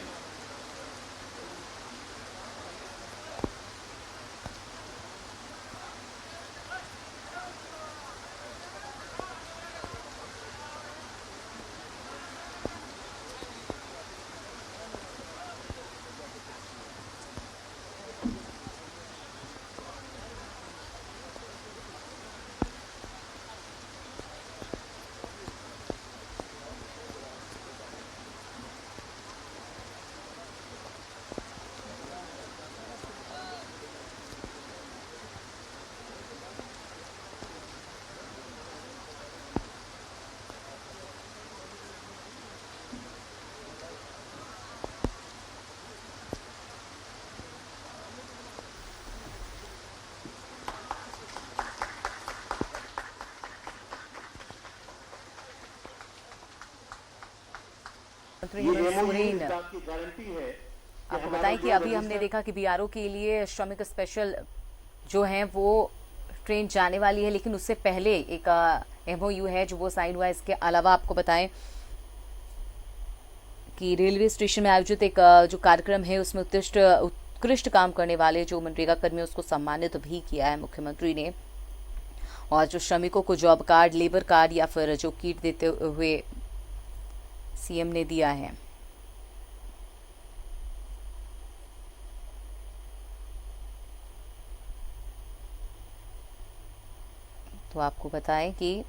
सोरेन, की गारंटी है। आपको बताएं कि अभी हमने देखा कि बीआरओ के लिए श्रमिक स्पेशल जो हैं वो ट्रेन जाने वाली है, लेकिन उससे पहले एक एमओयू है जो वो साइन हुआ है। इसके अलावा आपको बताएं कि रेलवे स्टेशन में आयोजित एक जो कार्यक्रम है उसमें उत्कृष्ट काम करने वाले जो मनरेगा कर्मी उसको सम्मानित भी किया है मुख्यमंत्री ने। और जो श्रमिकों को जॉब कार्ड, लेबर कार्ड या फिर जो किट देते हुए सीएम ने दिया है। तो आपको बताएं कि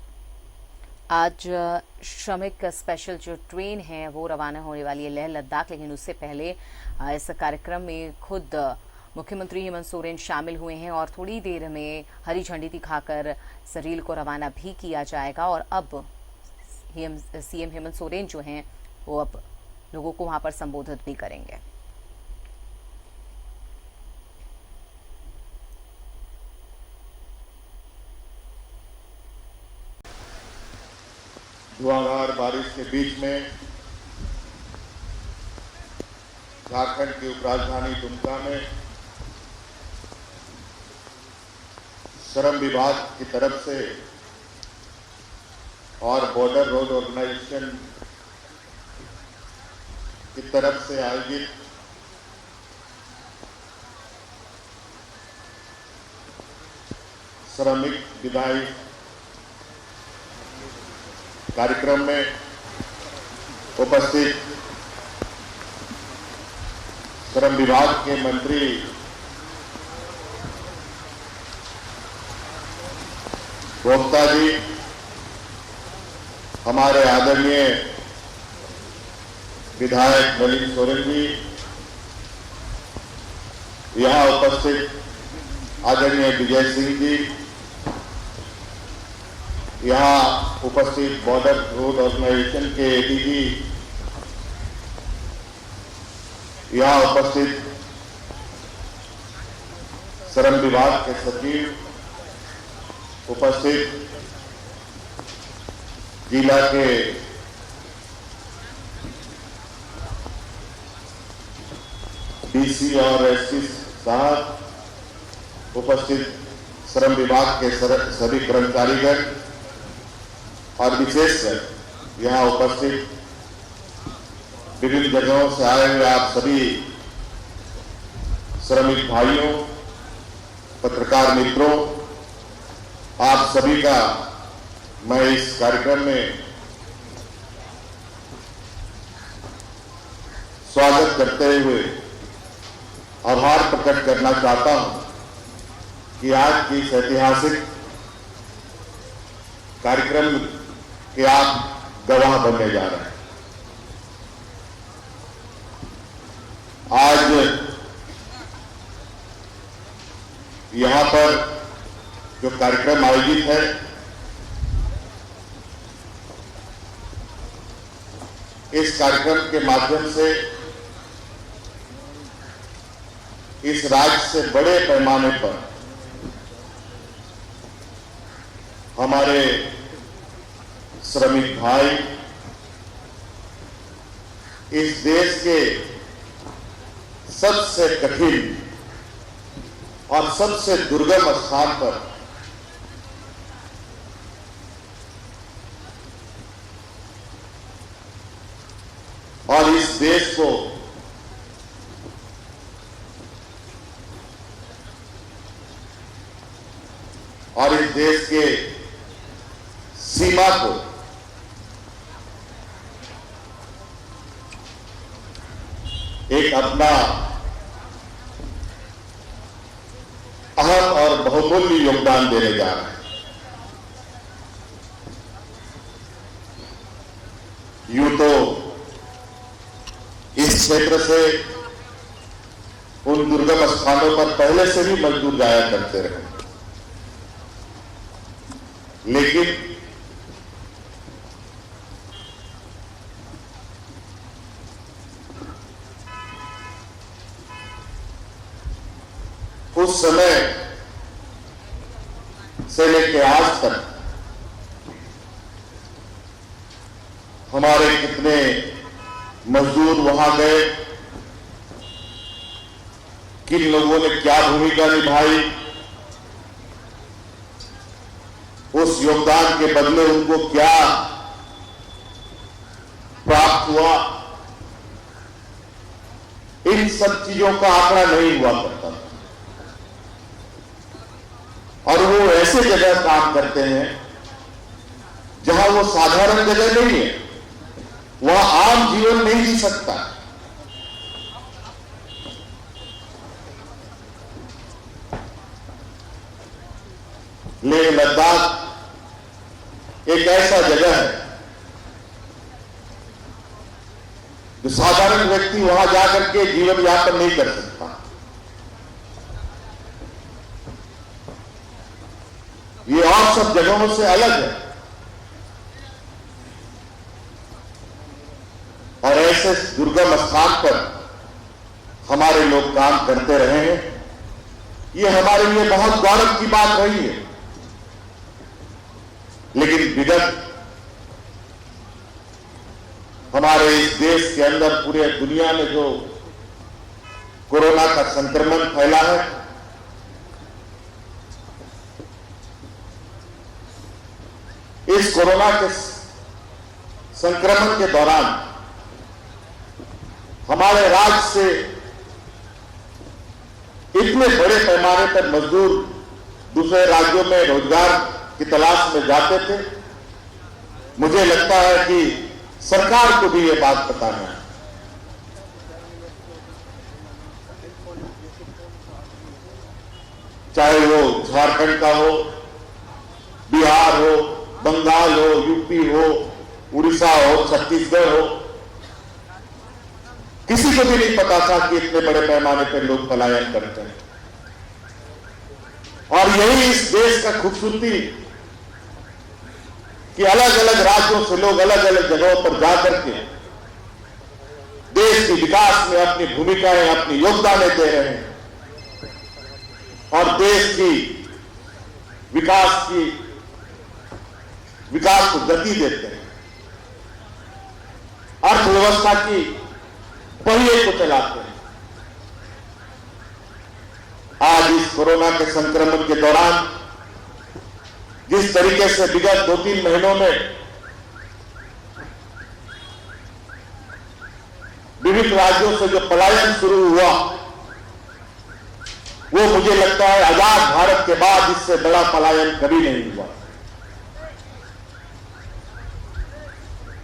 आज श्रमिक स्पेशल जो ट्रेन है वो रवाना होने वाली है लेह लद्दाख, लेकिन उससे पहले इस कार्यक्रम में खुद मुख्यमंत्री हेमंत सोरेन शामिल हुए हैं और थोड़ी देर में हरी झंडी दिखाकर इस रेल को रवाना भी किया जाएगा। और अब सीएम हेमंत सोरेन जो हैं वो अब लोगों को वहां पर संबोधित भी करेंगे। धुआंधार बारिश के बीच में झारखंड की उपराजधानी दुमका में श्रम विभाग की तरफ से और बॉर्डर रोड ऑर्गेनाइजेशन की तरफ से आयोजित श्रमिक विदाई कार्यक्रम में उपस्थित श्रम विभाग के मंत्री भोक्ता जी, हमारे आदरणीय विधायक नलिन सोरेन जी, यहां उपस्थित आदरणीय विजय सिंह जी, यहां उपस्थित बॉर्डर रोड ऑर्गेनाइजेशन के एडीजी, यहां उपस्थित श्रम विभाग के सचिव, उपस्थित जिला के डीसी और एसपी साहब, उपस्थित श्रम विभाग के सभी कर्मचारीगण और विशेषकर यहाँ उपस्थित विभिन्न जगहों से आए हुए आप सभी श्रमिक भाइयों, पत्रकार मित्रों, आप सभी का मैं इस कार्यक्रम में स्वागत करते हुए आभार प्रकट करना चाहता हूं कि आज की इस ऐतिहासिक कार्यक्रम के आप गवाह बनने जा रहे हैं। आज यहां पर जो कार्यक्रम आयोजित है, इस कार्यक्रम के माध्यम से इस राज्य से बड़े पैमाने पर हमारे श्रमिक भाई इस देश के सबसे कठिन और सबसे दुर्गम स्थान पर और इस देश को और इस देश के सीमा को एक अपना अहम और बहुमूल्य योगदान देने जा रहे हैं। यूं तो इस क्षेत्र से उन दुर्गम स्थानों पर पहले से भी मजदूर जाया करते रहे, लेकिन उस समय से लेकर आज तक हमारे कितने मजदूर वहां गए, किन लोगों ने क्या भूमिका निभाई, उस योगदान के बदले उनको क्या प्राप्त हुआ, इन सब चीजों का आंकड़ा नहीं हुआ करता। और वो ऐसे जगह काम करते हैं जहां वो साधारण जगह नहीं है, वहां आम जीवन नहीं जी सकता। लेह लद्दाख एक ऐसा जगह है जो साधारण व्यक्ति वहां जाकर के जीवन यापन नहीं कर सकता। ये और सब जगहों से अलग है और ऐसे दुर्गम स्थान पर हमारे लोग काम करते रहे हैं। ये हमारे लिए बहुत गौरव की बात रही है। लेकिन विगत हमारे इस देश के अंदर, पूरे दुनिया में जो कोरोना का संक्रमण फैला है, इस कोरोना के संक्रमण के दौरान हमारे राज्य से इतने बड़े पैमाने पर मजदूर दूसरे राज्यों में रोजगार की तलाश में जाते थे। मुझे लगता है कि सरकार को भी ये बात बताना है। चाहे वो झारखंड का हो, बिहार हो, बंगाल हो, यूपी हो, उड़ीसा हो, छत्तीसगढ़ हो, किसी को भी नहीं पता था कि इतने बड़े पैमाने पर लोग पलायन करते हैं। और यही इस देश का खूबसूरती कि अलग अलग राज्यों से लोग अलग अलग जगहों पर जाकर के देश के विकास में अपनी भूमिकाएं, अपनी योगदान दे रहे हैं। और देश की विकास को गति देते हैं, अर्थव्यवस्था की पहिए को चलाते हैं। आज इस कोरोना के संक्रमण के दौरान जिस तरीके से विगत 2-3 महीनों में विभिन्न राज्यों से जो पलायन शुरू हुआ, वो मुझे लगता है आजाद भारत के बाद इससे बड़ा पलायन कभी नहीं हुआ।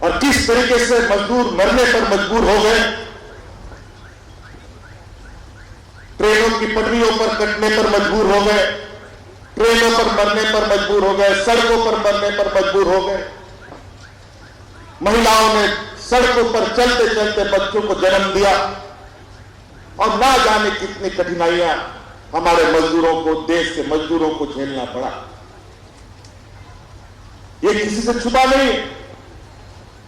और किस तरीके से मजदूर मरने पर मजबूर हो गए, ट्रेनों की पटरियों पर कटने पर मजबूर हो गए, ट्रेनों पर मरने पर मजबूर हो गए, सड़कों पर मरने पर मजबूर हो गए। महिलाओं ने सड़कों पर चलते चलते बच्चों को जन्म दिया और ना जाने कितनी कठिनाइयां हमारे मजदूरों को, देश के मजदूरों को झेलना पड़ा। ये किसी से छुपा नहीं है।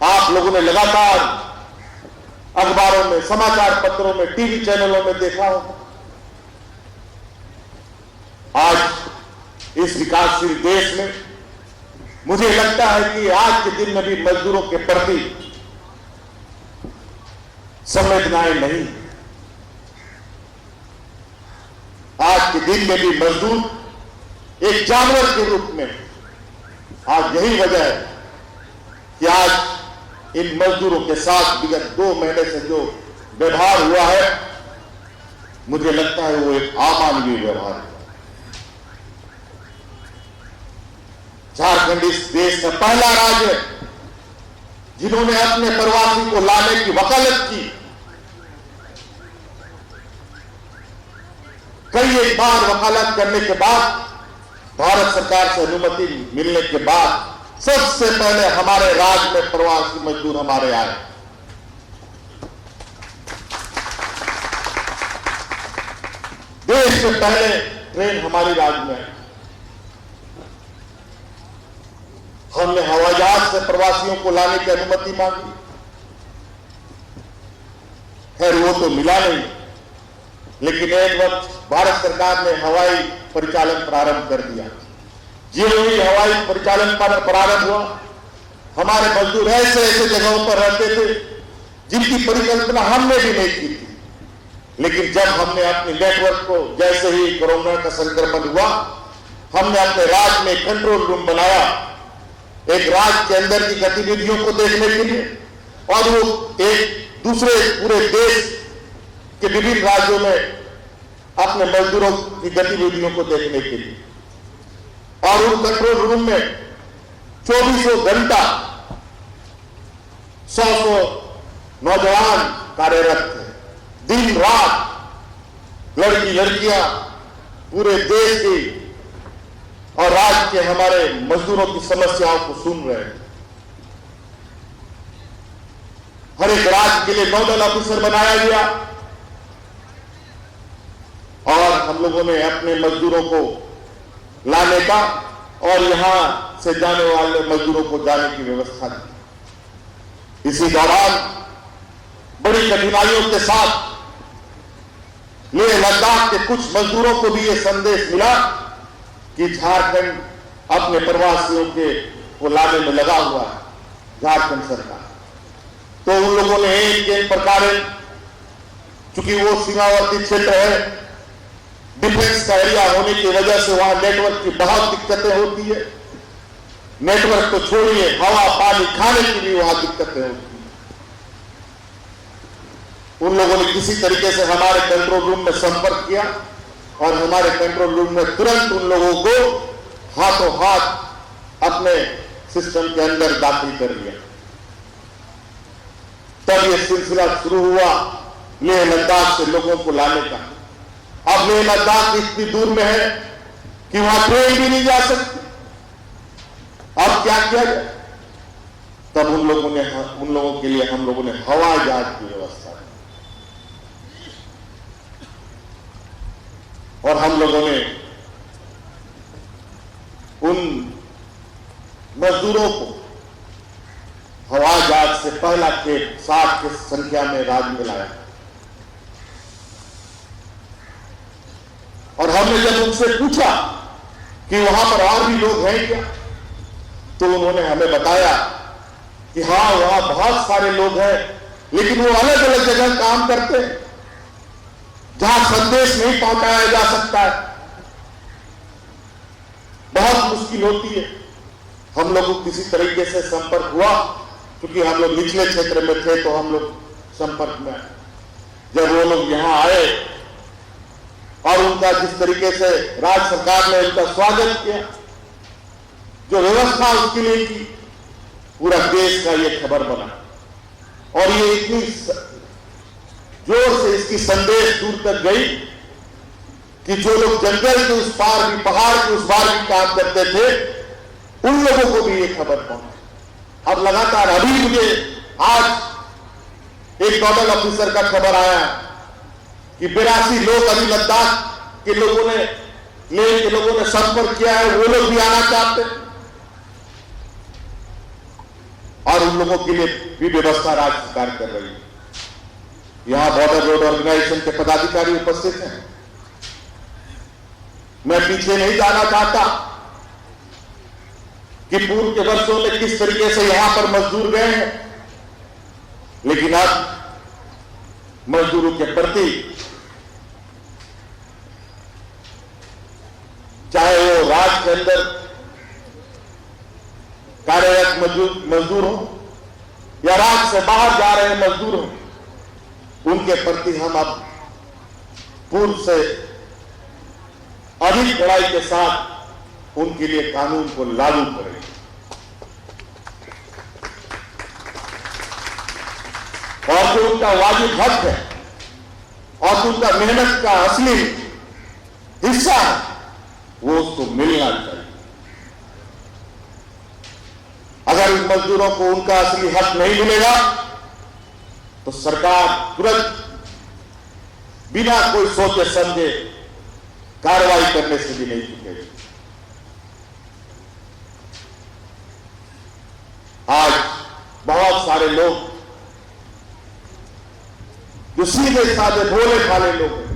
आप लोगों ने लगातार अखबारों में, समाचार पत्रों में, टीवी चैनलों में देखा होगा। आज इस विकासशील देश में मुझे लगता है कि आज के दिन में भी मजदूरों के प्रति संवेदनाएं नहीं। आज के दिन में भी मजदूर एक जानवर के रूप में, आज यही वजह है कि आज इन मजदूरों के साथ विगत 2 महीने से जो व्यवहार हुआ है, मुझे लगता है वो एक अमानवीय व्यवहार है। झारखंड इस देश का पहला राज्य है जिन्होंने अपने प्रवासी को लाने की वकालत की। कई एक बार वकालत करने के बाद, भारत सरकार से अनुमति मिलने के बाद सबसे पहले हमारे राज्य में प्रवासी मजदूर हमारे आए। देश से पहले ट्रेन हमारी राज्य में आई। हमने हवाई जहाज से प्रवासियों को लाने की अनुमति मांगी, खैर वो तो मिला नहीं। लेकिन एक वक्त भारत सरकार ने हवाई परिचालन प्रारंभ कर दिया। जो ही हवाई परिचालन प्रारंभ हुआ, हमारे मजदूर ऐसे ऐसे जगहों पर रहते थे जिनकी परिकल्पना हमने भी नहीं की थी। लेकिन जब हमने अपने नेटवर्क को, जैसे ही कोरोना का संक्रमण हुआ, हमने अपने राज्य में कंट्रोल रूम बनाया, एक राज्य के अंदर की गतिविधियों को देखने के लिए, और वो एक दूसरे पूरे देश के विभिन्न राज्यों में अपने मजदूरों की गतिविधियों को देखने के लिए। और उन कंट्रोल रूम में 24 घंटा 100 नौजवान कार्यरत थे। दिन रात लड़की लड़कियां पूरे देश की और राज्य के हमारे मजदूरों की समस्याओं को सुन रहे हैं। हर एक राज्य के लिए नोडल ऑफिसर बनाया गया और हम लोगों ने अपने मजदूरों को लाने का और यहां से जाने वाले मजदूरों को जाने की व्यवस्था की। इसी दौरान बड़ी कठिनाइयों के साथ लेह लद्दाख के कुछ मजदूरों को भी यह संदेश मिला कि झारखंड अपने प्रवासियों को लाने में लगा हुआ है, झारखंड सरकार। तो उन लोगों ने एक प्रकार, चूंकि वो सीमावर्ती क्षेत्र है, डिफेंस का एरिया होने की वजह से वहां नेटवर्क की बहुत दिक्कतें होती है। नेटवर्क तो छोड़िए, हवा पानी खाने की भी वहां दिक्कतें होती है। उन लोगों ने किसी तरीके से हमारे कंट्रोल रूम में संपर्क किया और हमारे कंट्रोल रूम में तुरंत उन लोगों को हाथों हाथ अपने सिस्टम के अंदर दाखिल कर लिया। तब यह सिलसिला शुरू हुआ लेह लद्दाख से लोगों को लाने का। अब लेह लद्दाख इतनी दूर में है कि वहां ट्रेन भी नहीं जा सकती। अब क्या किया जाए? तब उन लोगों के लिए हम लोगों ने हवाई जहाज की व्यवस्था की और हम लोगों ने उन मजदूरों को हवाई जहाज से पहला खेप 60 की संख्या में राज्य में लाया और हमने जब उनसे पूछा कि वहां पर और भी लोग हैं क्या, तो उन्होंने हमें बताया कि हाँ, वहां बहुत सारे लोग हैं, लेकिन वो अलग अलग जगह काम करते हैं जहां संदेश नहीं पहुंचाया जा सकता है। बहुत मुश्किल होती है। हम लोग को किसी तरीके से संपर्क हुआ, क्योंकि हम लोग निचले क्षेत्र में थे तो हम लोग संपर्क में आए। जब वो लोग यहां आए और उनका जिस तरीके से राज्य सरकार ने उनका स्वागत किया, जो व्यवस्था उसके लिए की, पूरा देश का ये खबर बना और ये इतनी जोर से इसकी संदेश दूर तक गई कि जो लोग जंगल के उस पार भी, पहाड़ के उस पार भी काम करते थे, उन लोगों को भी ये खबर पहुंची। अब लगातार अभी मुझे आज एक नोडल ऑफिसर का खबर आया कि 82 लोग अभी लद्दाख के लोगों ने, लेह के लोगों ने संपर्क किया है, वो लोग भी आना चाहते हैं और उन लोगों के लिए भी व्यवस्था राज्य सरकार कर रही है। यहां बॉर्डर रोड ऑर्गेनाइजेशन के पदाधिकारी उपस्थित हैं। मैं पीछे नहीं जाना चाहता कि पूर्व के वर्षों में किस तरीके से यहां पर मजदूर गए हैं, लेकिन अब मजदूरों के प्रति, चाहे वो राज्य के अंदर कार्यरत मजदूर हो या राज्य से बाहर जा रहे मजदूर हो, उनके प्रति हम अब पूर्व से अधिक कड़ाई के साथ उनके लिए कानून को लागू करेंगे। और जो उनका वाजिब हक है और जो उनका मेहनत का असली हिस्सा है, वो उसको मिलना चाहिए। अगर उन मजदूरों को उनका असली हक नहीं मिलेगा तो सरकार तुरंत बिना कोई सोचे समझे कार्रवाई करने से भी नहीं चुकेगी। आज बहुत सारे लोग जो सीधे साधे भोले भाले लोग हैं,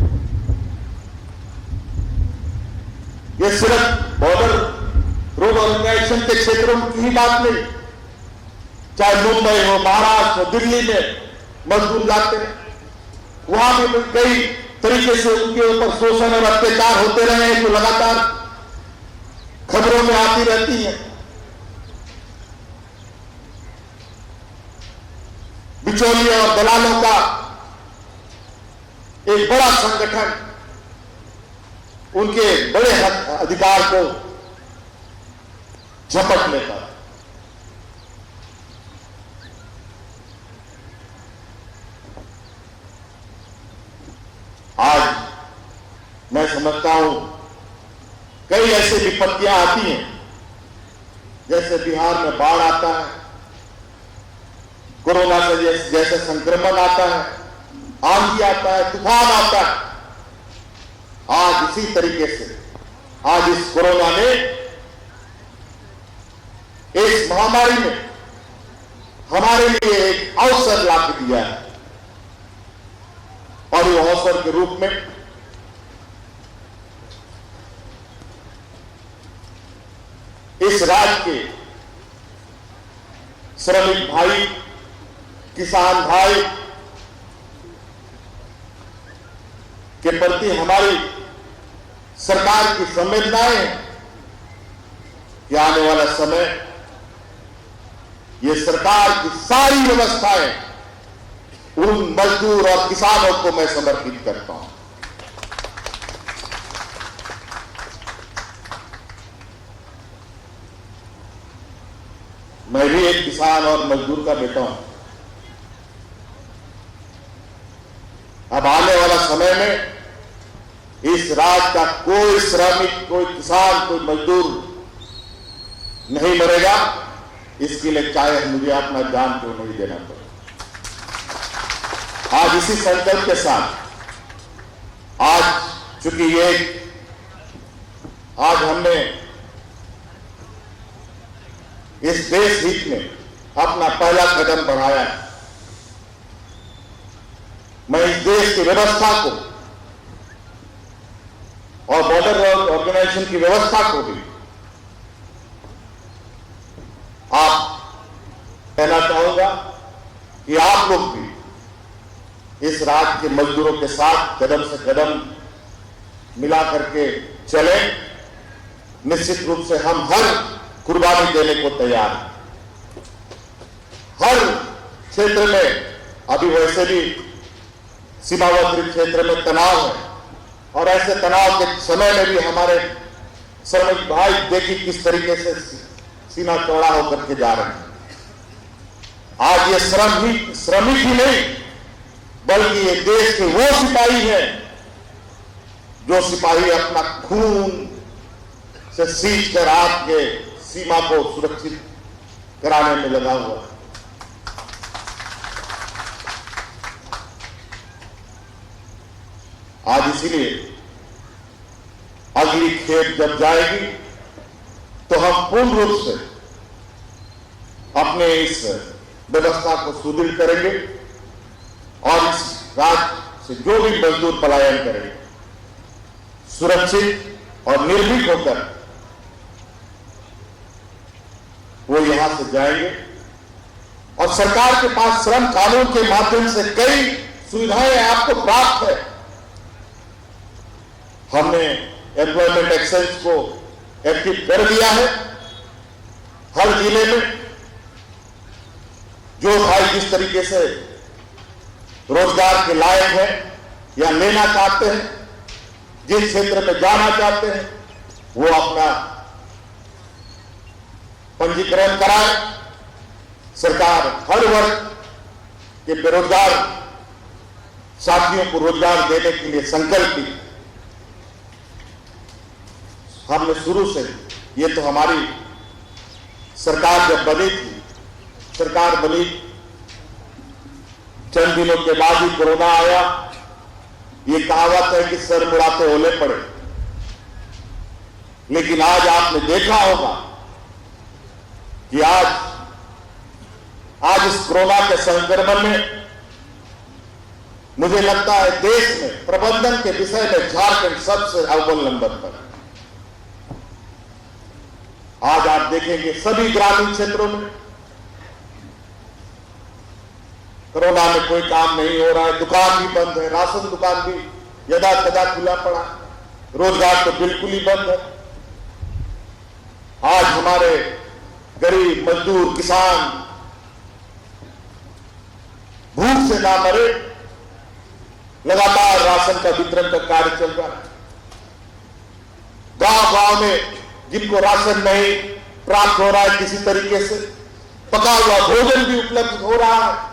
ये सिर्फ बॉर्डर रोड ऑर्गेनाइजेशन के क्षेत्रों की ही बात नहीं, चाहे मुंबई हो, महाराष्ट्र हो, दिल्ली में मजदूर जाते हैं, वहां भी कई तरीके से उनके ऊपर शोषण और अत्याचार होते रहे हैं, जो लगातार खबरों में आती रहती है। बिचौलियों और दलालों का एक बड़ा संगठन उनके बड़े हक अधिकार को झपट लेता है। आज मैं समझता हूं कई ऐसी विपत्तियां आती हैं, जैसे बिहार में बाढ़ आता है, कोरोना से जैसे संक्रमण आता है, आंधी आता है, तूफान आता है। आज इसी तरीके से आज इस कोरोना ने, इस महामारी में हमारे लिए एक अवसर ला के दिया है और ये अवसर के रूप में इस राज्य के श्रमिक भाई, किसान भाई के प्रति हमारी सरकार की संवेदनाएं हैं कि आने वाला समय ये सरकार की सारी व्यवस्थाएं उन मजदूर और किसानों को मैं समर्पित करता हूं। मैं भी एक किसान और मजदूर का बेटा हूं। अब आने वाला समय में इस राज्य का कोई श्रमिक, कोई किसान, कोई मजदूर नहीं मरेगा, इसके लिए चाहे मुझे अपना जान क्यों नहीं देना पड़े। आज इसी संकल्प के साथ आज चूंकि ये आज हमने इस देश हित में अपना पहला कदम बढ़ाया है, मैं इस देश की व्यवस्था को और बॉर्डर रोड ऑर्गेनाइजेशन की व्यवस्था को भी आप कहना चाहूंगा कि आप लोग भी इस राज्य के मजदूरों के साथ कदम से कदम मिला करके चले। निश्चित रूप से हम हर कुर्बानी देने को तैयार हैं। हर क्षेत्र में अभी वैसे भी सीमावर्ती क्षेत्र में तनाव है और ऐसे तनाव के समय में भी हमारे श्रमिक भाई देखिए किस तरीके से सीना चौड़ा होकर के जा रहे हैं। आज ये श्रमिक ही नहीं बल्कि ये देश के वो सिपाही हैं जो सिपाही अपना खून से सींच कर आपके सीमा को सुरक्षित कराने में लगा हुआ है। आज इसीलिए अगली खेप जब जाएगी तो हम पूर्ण रूप से अपने इस व्यवस्था को सुदृढ़ करेंगे और इस राज्य से जो भी मजदूर पलायन करेंगे सुरक्षित और निर्भीक होकर वो यहां से जाएंगे। और सरकार के पास श्रम कानून के माध्यम से कई सुविधाएं आपको प्राप्त है। हमने एम्प्लॉयमेंट एक्सचेंज को एक्टिव कर दिया है। हर जिले में जो भाई जिस तरीके से रोजगार के लायक है या लेना चाहते हैं, जिस क्षेत्र में जाना चाहते हैं, वो अपना पंजीकरण कराए। सरकार हर वर्ग के बेरोजगार साथियों को रोजगार देने के लिए संकल्पित। हमने शुरू से, ये तो हमारी सरकार जब बनी थी, सरकार बनी चंद दिनों के बाद ही कोरोना आया। ये कहावत है कि सर मुड़ाते ओले पड़े। लेकिन आज आपने देखा होगा कि आज इस कोरोना के संक्रमण में मुझे लगता है देश में प्रबंधन के विषय में झारखंड सबसे अव्वल नंबर पर। आज आप देखेंगे सभी ग्रामीण क्षेत्रों में कोरोना में कोई काम नहीं हो रहा है, दुकान भी बंद है, राशन दुकान भी यदा तदा खुला पड़ा, रोजगार तो बिल्कुल ही बंद है। आज हमारे गरीब मजदूर किसान भूख से ना मरे, लगातार राशन का वितरण का कार्य चल रहा है। गांव-गांव में जिनको राशन नहीं प्राप्त हो रहा है, किसी तरीके से पका हुआ भोजन भी उपलब्ध हो रहा है।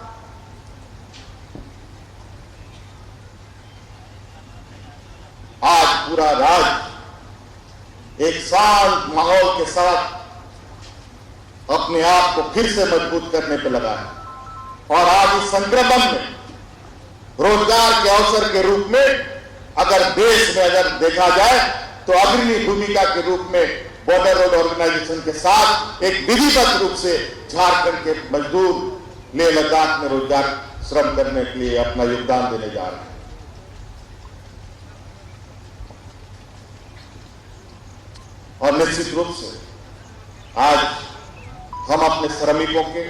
आज पूरा राज्य एक शांत माहौल के साथ अपने आप को फिर से मजबूत करने पर लगा है। और आज इस संक्रमण में रोजगार के अवसर के रूप में अगर देश में अगर देखा जाए तो अग्रणी भूमिका के रूप में बॉर्डर रोड ऑर्गेनाइजेशन के साथ एक विधिवत रूप से झारखंड के मजदूर लेह लद्दाख में रोजगार श्रम करने के लिए अपना योगदान देने जा रहे हैं। और निश्चित रूप से आज हम अपने श्रमिकों के,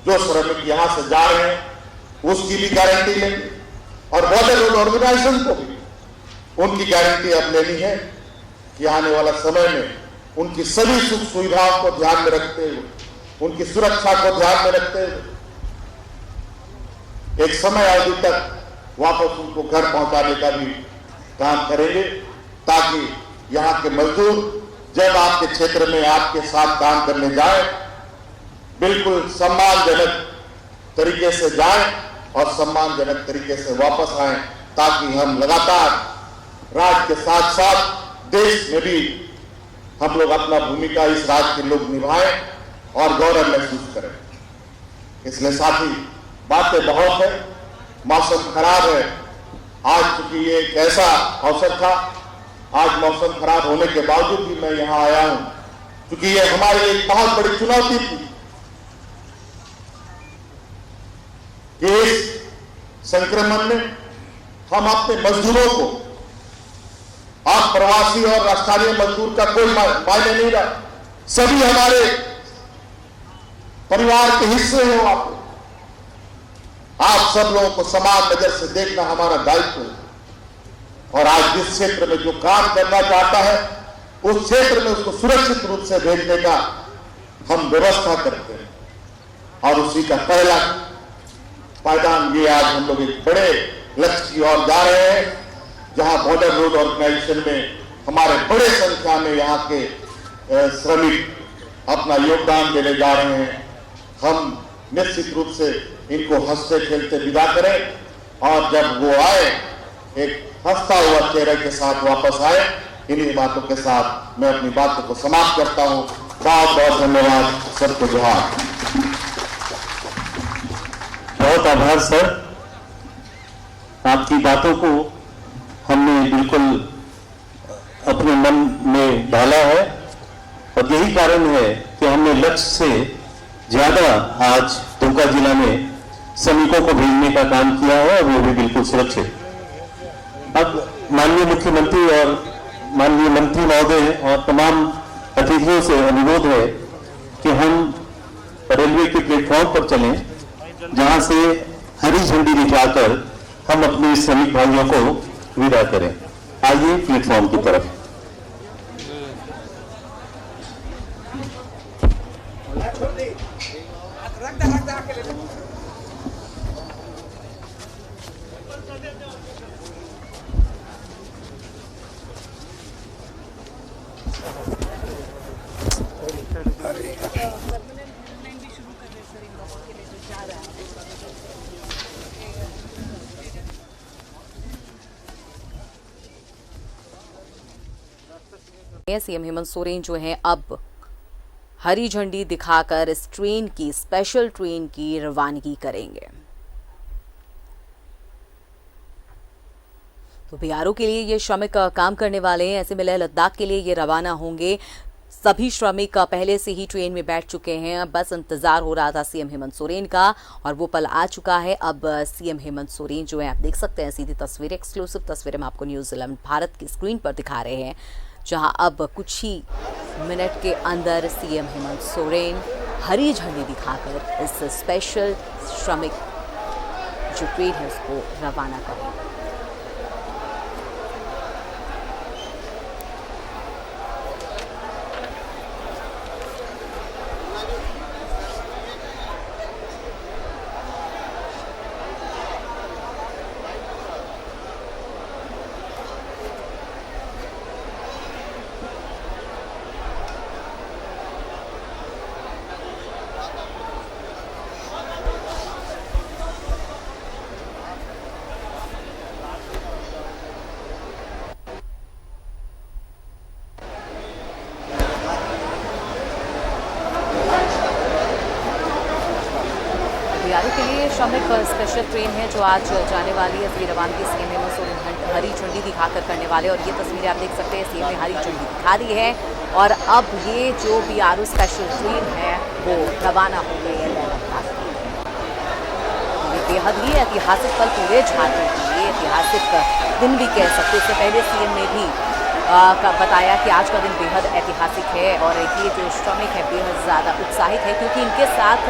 जो श्रमिक यहां से जा रहे हैं उसकी भी गारंटी लेंगे और बॉर्डर रोड ऑर्गेनाइजेशन को भी उनकी गारंटी अब लेनी है कि आने वाला समय में उनकी सभी सुख सुविधाओं को ध्यान में रखते हुए, उनकी सुरक्षा को ध्यान में रखते हुए एक समय अवधि तक वापस उनको घर पहुंचाने का भी काम करेंगे, ताकि यहां के मजदूर जब आपके क्षेत्र में आपके साथ काम करने जाए बिल्कुल सम्मानजनक तरीके से जाए और सम्मानजनक तरीके से वापस आए, ताकि हम लगातार राज्य के साथ साथ देश में भी हम लोग अपना भूमिका इस राज्य के लोग निभाएं और गौरव महसूस करें। इसलिए साथी बातें बहुत है, मौसम खराब है। आज चूंकि ये एक ऐसा अवसर था, आज मौसम खराब होने के बावजूद भी मैं यहां आया हूं, क्योंकि ये हमारे लिए एक बहुत बड़ी चुनौती थी कि इस संक्रमण में हम अपने मजदूरों को आप प्रवासी और स्थानीय मजदूर का कोई मायने नहीं रहा, सभी हमारे परिवार के हिस्से हो। आप सब लोगों को समान नजर से देखना हमारा दायित्व है और आज जिस क्षेत्र में जो काम करना चाहता है उस क्षेत्र में उसको सुरक्षित रूप से भेजने का हम व्यवस्था करते हैं और उसी का पहला पायदान ये आज हम लोग एक बड़े लक्ष्य की ओर जा रहे हैं, जहां बॉर्डर रोड ऑर्गेनाइजेशन में हमारे बड़े संख्या में यहाँ के श्रमिक अपना योगदान देने जा रहे हैं। हम निश्चित रूप से इनको हंसते खेलते विदा करें और जब वो आए एक हंसता हुआ चेहरे के साथ वापस आए। इन्हीं बातों के साथ मैं अपनी बातों को समाप्त करता हूं। बहुत बहुत धन्यवाद, सबको जोहार। बहुत आभार सर, आपकी बातों को हमने बिल्कुल अपने मन में डाला है और यही कारण है कि हमने लक्ष्य से ज्यादा आज दुमका जिला में श्रमिकों को भेजने का काम किया है और वो भी बिल्कुल सुरक्षित। अब माननीय मुख्यमंत्री और माननीय मंत्री महोदय और तमाम अतिथियों से अनुरोध है कि हम रेलवे के प्लेटफॉर्म पर चलें, जहां से हरी झंडी दिखाकर हम अपने श्रमिक भाइयों को विदा करें। आइए प्लेटफॉर्म की तरफ। सीएम हेमंत सोरेन जो हैं अब हरी झंडी दिखाकर इस ट्रेन की, स्पेशल ट्रेन की रवानगी करेंगे। तो बीआरओ के लिए ये श्रमिक काम करने वाले हैं, ऐसे में लेह लद्दाख के लिए ये रवाना होंगे। सभी श्रमिक पहले से ही ट्रेन में बैठ चुके हैं, बस इंतजार हो रहा था सीएम हेमंत सोरेन का और वो पल आ चुका है। अब सीएम हेमंत सोरेन जो है, आप देख सकते हैं सीधी तस्वीरें, एक्सक्लूसिव तस्वीरें हम आपको न्यूज़ 11 भारत की स्क्रीन पर दिखा रहे हैं, जहां अब कुछ ही मिनट के अंदर सीएम हेमंत सोरेन हरी झंडी दिखाकर इस स्पेशल श्रमिक जो ट्रेन है उसको रवाना करेंगे। बीआरओ के लिए श्रमिक स्पेशल ट्रेन है जो आज जाने वाली है। इसकी रवानगी सीएम हेमंत सोरेन हरी झंडी दिखाकर करने वाले और ये तस्वीरें आप देख सकते हैं, सीएम ने हरी झंडी दिखा दी है और अब ये जो बीआरओ स्पेशल ट्रेन है वो रवाना हो गई है लेह लद्दाख के लिए। ये बेहद ही ऐतिहासिक पल पूरे झारखंड के लिए, ऐतिहासिक दिन भी कह सकते। इससे पहले सीएम ने भी बताया कि आज का दिन बेहद ऐतिहासिक है और ये जो श्रमिक है बेहद ज़्यादा उत्साहित है क्योंकि इनके साथ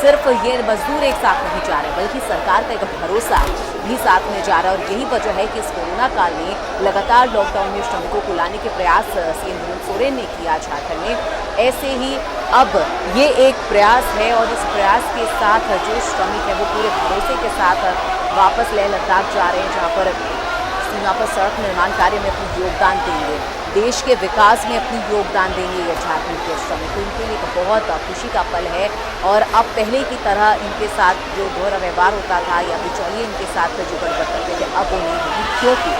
सिर्फ ये मजदूर एक साथ नहीं जा रहे बल्कि सरकार का एक भरोसा भी साथ में जा रहा है और यही वजह है कि इस कोरोना काल में लगातार लॉकडाउन में श्रमिकों को लाने के प्रयास सीएम हेमंत सोरेन ने किया झारखंड में। ऐसे ही अब ये एक प्रयास है और इस प्रयास के साथ जो श्रमिक है वो पूरे भरोसे के साथ वापस लेह लद्दाख जा रहे हैं, जहाँ पर सीमा पर सड़क निर्माण कार्य में अपनी योगदान देंगे, देश के विकास में अपनी योगदान देंगे ये झारखंड के श्रमिक। तो इनके लिए एक बहुत खुशी का पल है और अब पहले की तरह इनके साथ जो दोहरा व्यवहार होता था या बिचौलिए इनके साथ जो गड़बड़ करते थे अब वो नहीं होगी, क्योंकि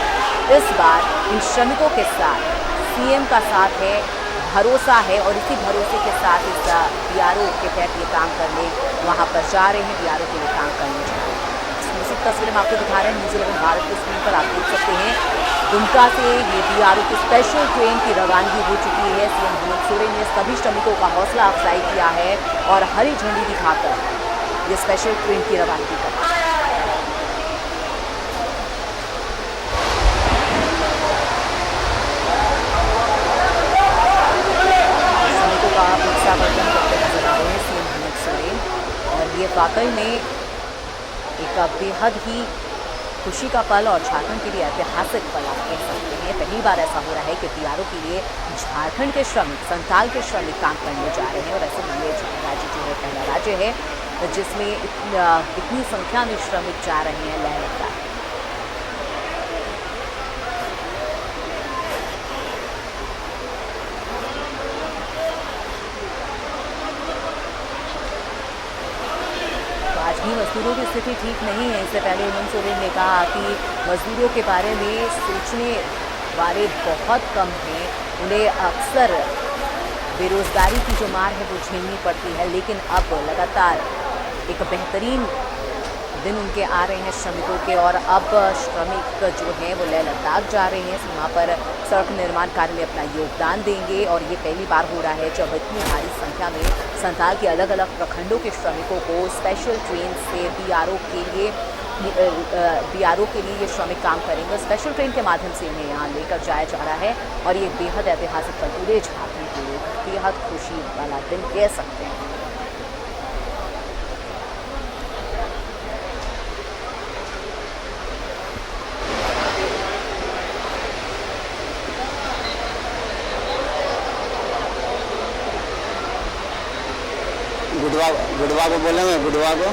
इस बार इन श्रमिकों के साथ सीएम का साथ है, भरोसा है और इसी भरोसे के साथ इस बीआरओ के तहत ये काम करने वहाँ पर जा रहे हैं, बीआरओ के लिए काम करने जा रहे हैं। तस्वीरें हम आपको दिखा रहे हैं न्यूज़ 11 भारत की स्क्रीन पर, आप देख सकते हैं दुमका से ये बीआरओ की स्पेशल ट्रेन की रवानगी हो चुकी है। सीएम हेमंत सोरेन ने सभी श्रमिकों का हौसला अफजाई किया है और हरी झंडी दिखाकर ये स्पेशल ट्रेन की रवानगी कर ये वाकई में एक बेहद ही खुशी का पल और झारखंड के लिए ऐतिहासिक पल आप कह सकते हैं। पहली बार ऐसा हो रहा है कि बीआरओ के लिए झारखंड के श्रमिक, संथाल के श्रमिक काम करने जा रहे हैं और ऐसे में ये राज्य जो है पहला राज्य है जिसमें इतनी संख्या में श्रमिक जा रहे हैं लेह लद्दाख। आज भी मजदूरों की स्थिति ठीक नहीं है। इससे पहले हेमंत सोरेन ने कहा कि मजदूरों के बारे में सोचने वाले बहुत कम हैं, उन्हें अक्सर बेरोजगारी की जो मार है वो झेलनी पड़ती है, लेकिन अब लगातार एक बेहतरीन दिन उनके आ रहे हैं श्रमिकों के और अब श्रमिक जो हैं वो लेह लद्दाख जा रहे हैं, वहाँ पर सड़क निर्माण कार्य में अपना योगदान देंगे। और ये पहली बार हो रहा है जब इतनी भारी संख्या में संथाल के अलग अलग प्रखंडों के श्रमिकों को स्पेशल ट्रेन से बीआरओ के लिए ये श्रमिक काम करेंगे। स्पेशल ट्रेन के माध्यम से इन्हें यहाँ लेकर जाया जा रहा है और ये बेहद ऐतिहासिक पल पूरे झारखंड के लिए बेहद खुशी वाला दिन कह सकते हैं। गुडवा को बोलेंगे, गुडवा को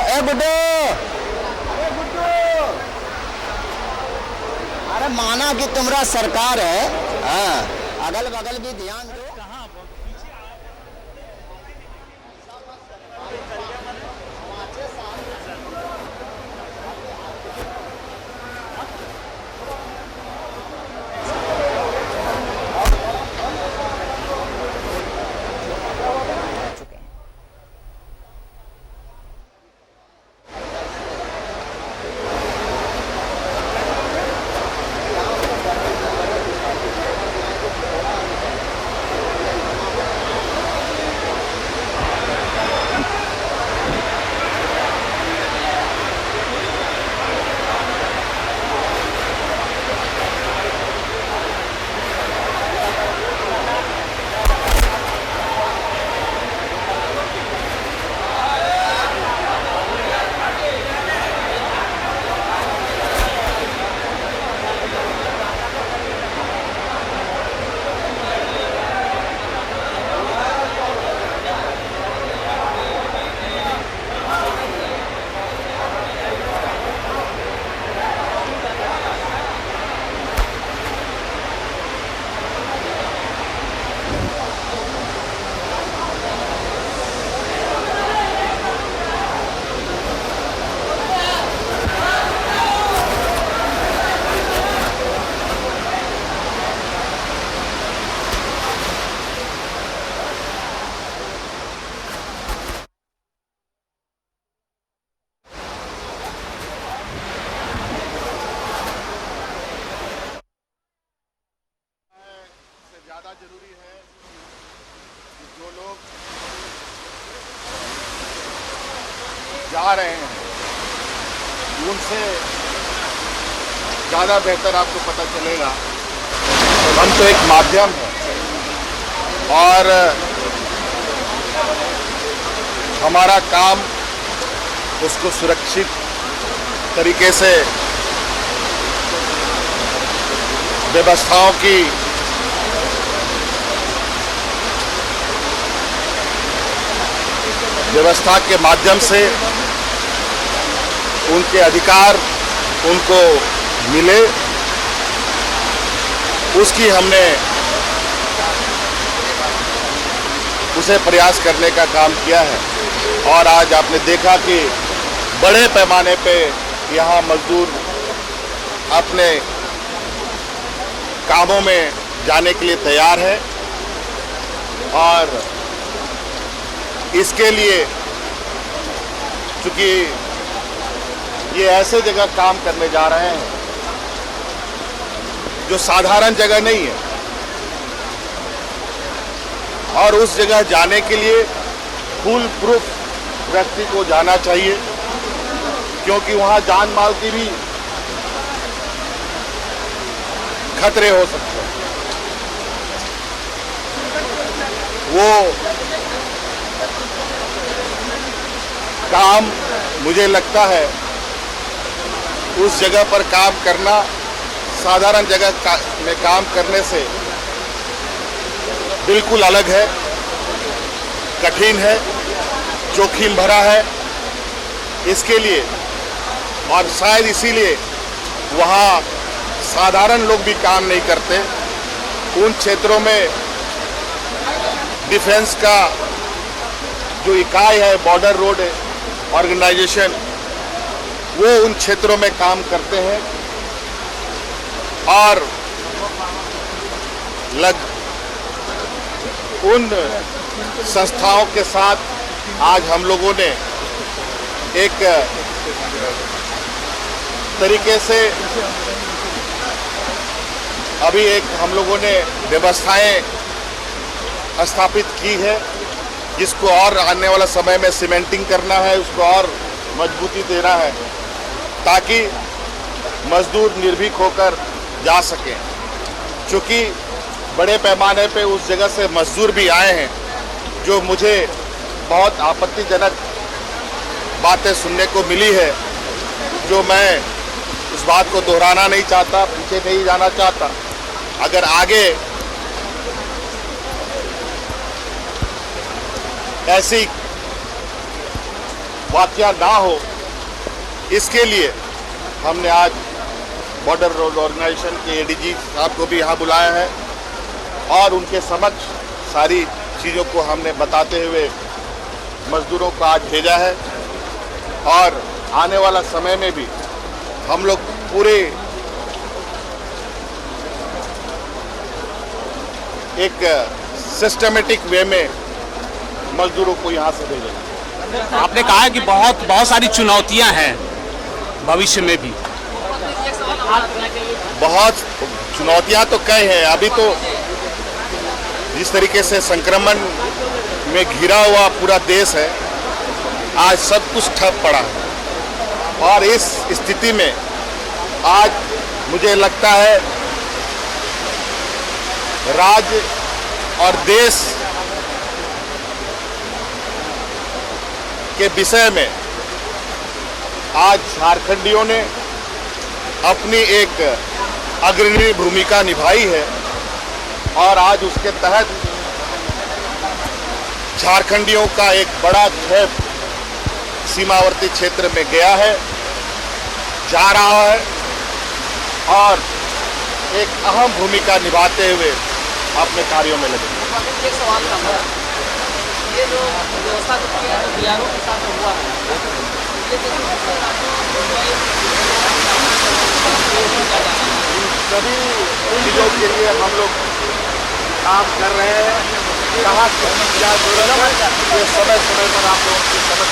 ए गुड्डू, अरे माना कि तुम्हारा सरकार है, हाँ, अगल बगल भी ध्यान दो। जरूरी है कि जो लोग जा रहे हैं उनसे ज़्यादा बेहतर आपको पता चलेगा। हम तो एक माध्यम है और हमारा काम उसको सुरक्षित तरीके से व्यवस्थाओं की व्यवस्था के माध्यम से उनके अधिकार उनको मिले, उसकी हमने उसे प्रयास करने का काम किया है। और आज आपने देखा कि बड़े पैमाने पे यहाँ मजदूर अपने कामों में जाने के लिए तैयार है और इसके लिए चूंकि ये ऐसे जगह काम करने जा रहे हैं जो साधारण जगह नहीं है और उस जगह जाने के लिए फुल प्रूफ व्यक्ति को जाना चाहिए, क्योंकि वहां जान माल की भी खतरे हो सकते हैं। वो काम मुझे लगता है उस जगह पर काम करना साधारण जगह में काम करने से बिल्कुल अलग है, कठिन है, जोखिम भरा है। इसके लिए और शायद इसीलिए वहाँ साधारण लोग भी काम नहीं करते। उन क्षेत्रों में डिफेंस का जो इकाई है, बॉर्डर रोड ऑर्गेनाइजेशन, वो उन क्षेत्रों में काम करते हैं और उन संस्थाओं के साथ आज हम लोगों ने एक तरीके से अभी एक हम लोगों ने व्यवस्थाएं स्थापित की है, जिसको और आने वाला समय में सीमेंटिंग करना है, उसको और मजबूती देना है ताकि मजदूर निर्भीक होकर जा सकें। क्योंकि बड़े पैमाने पे उस जगह से मजदूर भी आए हैं, जो मुझे बहुत आपत्तिजनक बातें सुनने को मिली है, जो मैं उस बात को दोहराना नहीं चाहता, पीछे नहीं जाना चाहता। अगर आगे ऐसी वाकया ना हो, इसके लिए हमने आज बॉर्डर रोड ऑर्गेनाइजेशन के एडीजी साहब को भी यहाँ बुलाया है और उनके समक्ष सारी चीज़ों को हमने बताते हुए मजदूरों को आज भेजा है। और आने वाला समय में भी हम लोग पूरे एक सिस्टमेटिक वे में मजदूरों को यहाँ से भेजेंगे। आपने कहा है कि बहुत सारी चुनौतियां हैं भविष्य में भी। बहुत चुनौतियां तो कई हैं। अभी तो जिस तरीके से संक्रमण में घिरा हुआ पूरा देश है, आज सब कुछ ठप पड़ा है और इस स्थिति में आज मुझे लगता है राज्य और देश के विषय में आज झारखंडियों ने अपनी एक अग्रणी भूमिका निभाई है और आज उसके तहत झारखंडियों का एक बड़ा खेप सीमावर्ती क्षेत्र में गया है, जा रहा है और एक अहम भूमिका निभाते हुए अपने कार्यों में लगे। एक सवाल था, ये जो व्यवस्था बिहारों के साथ हुआ है, सभी चीज़ों के लिए हम लोग काम कर रहे हैं। कहाँ क्या जरूरत है, ये समय समय पर आप लोगों की समझ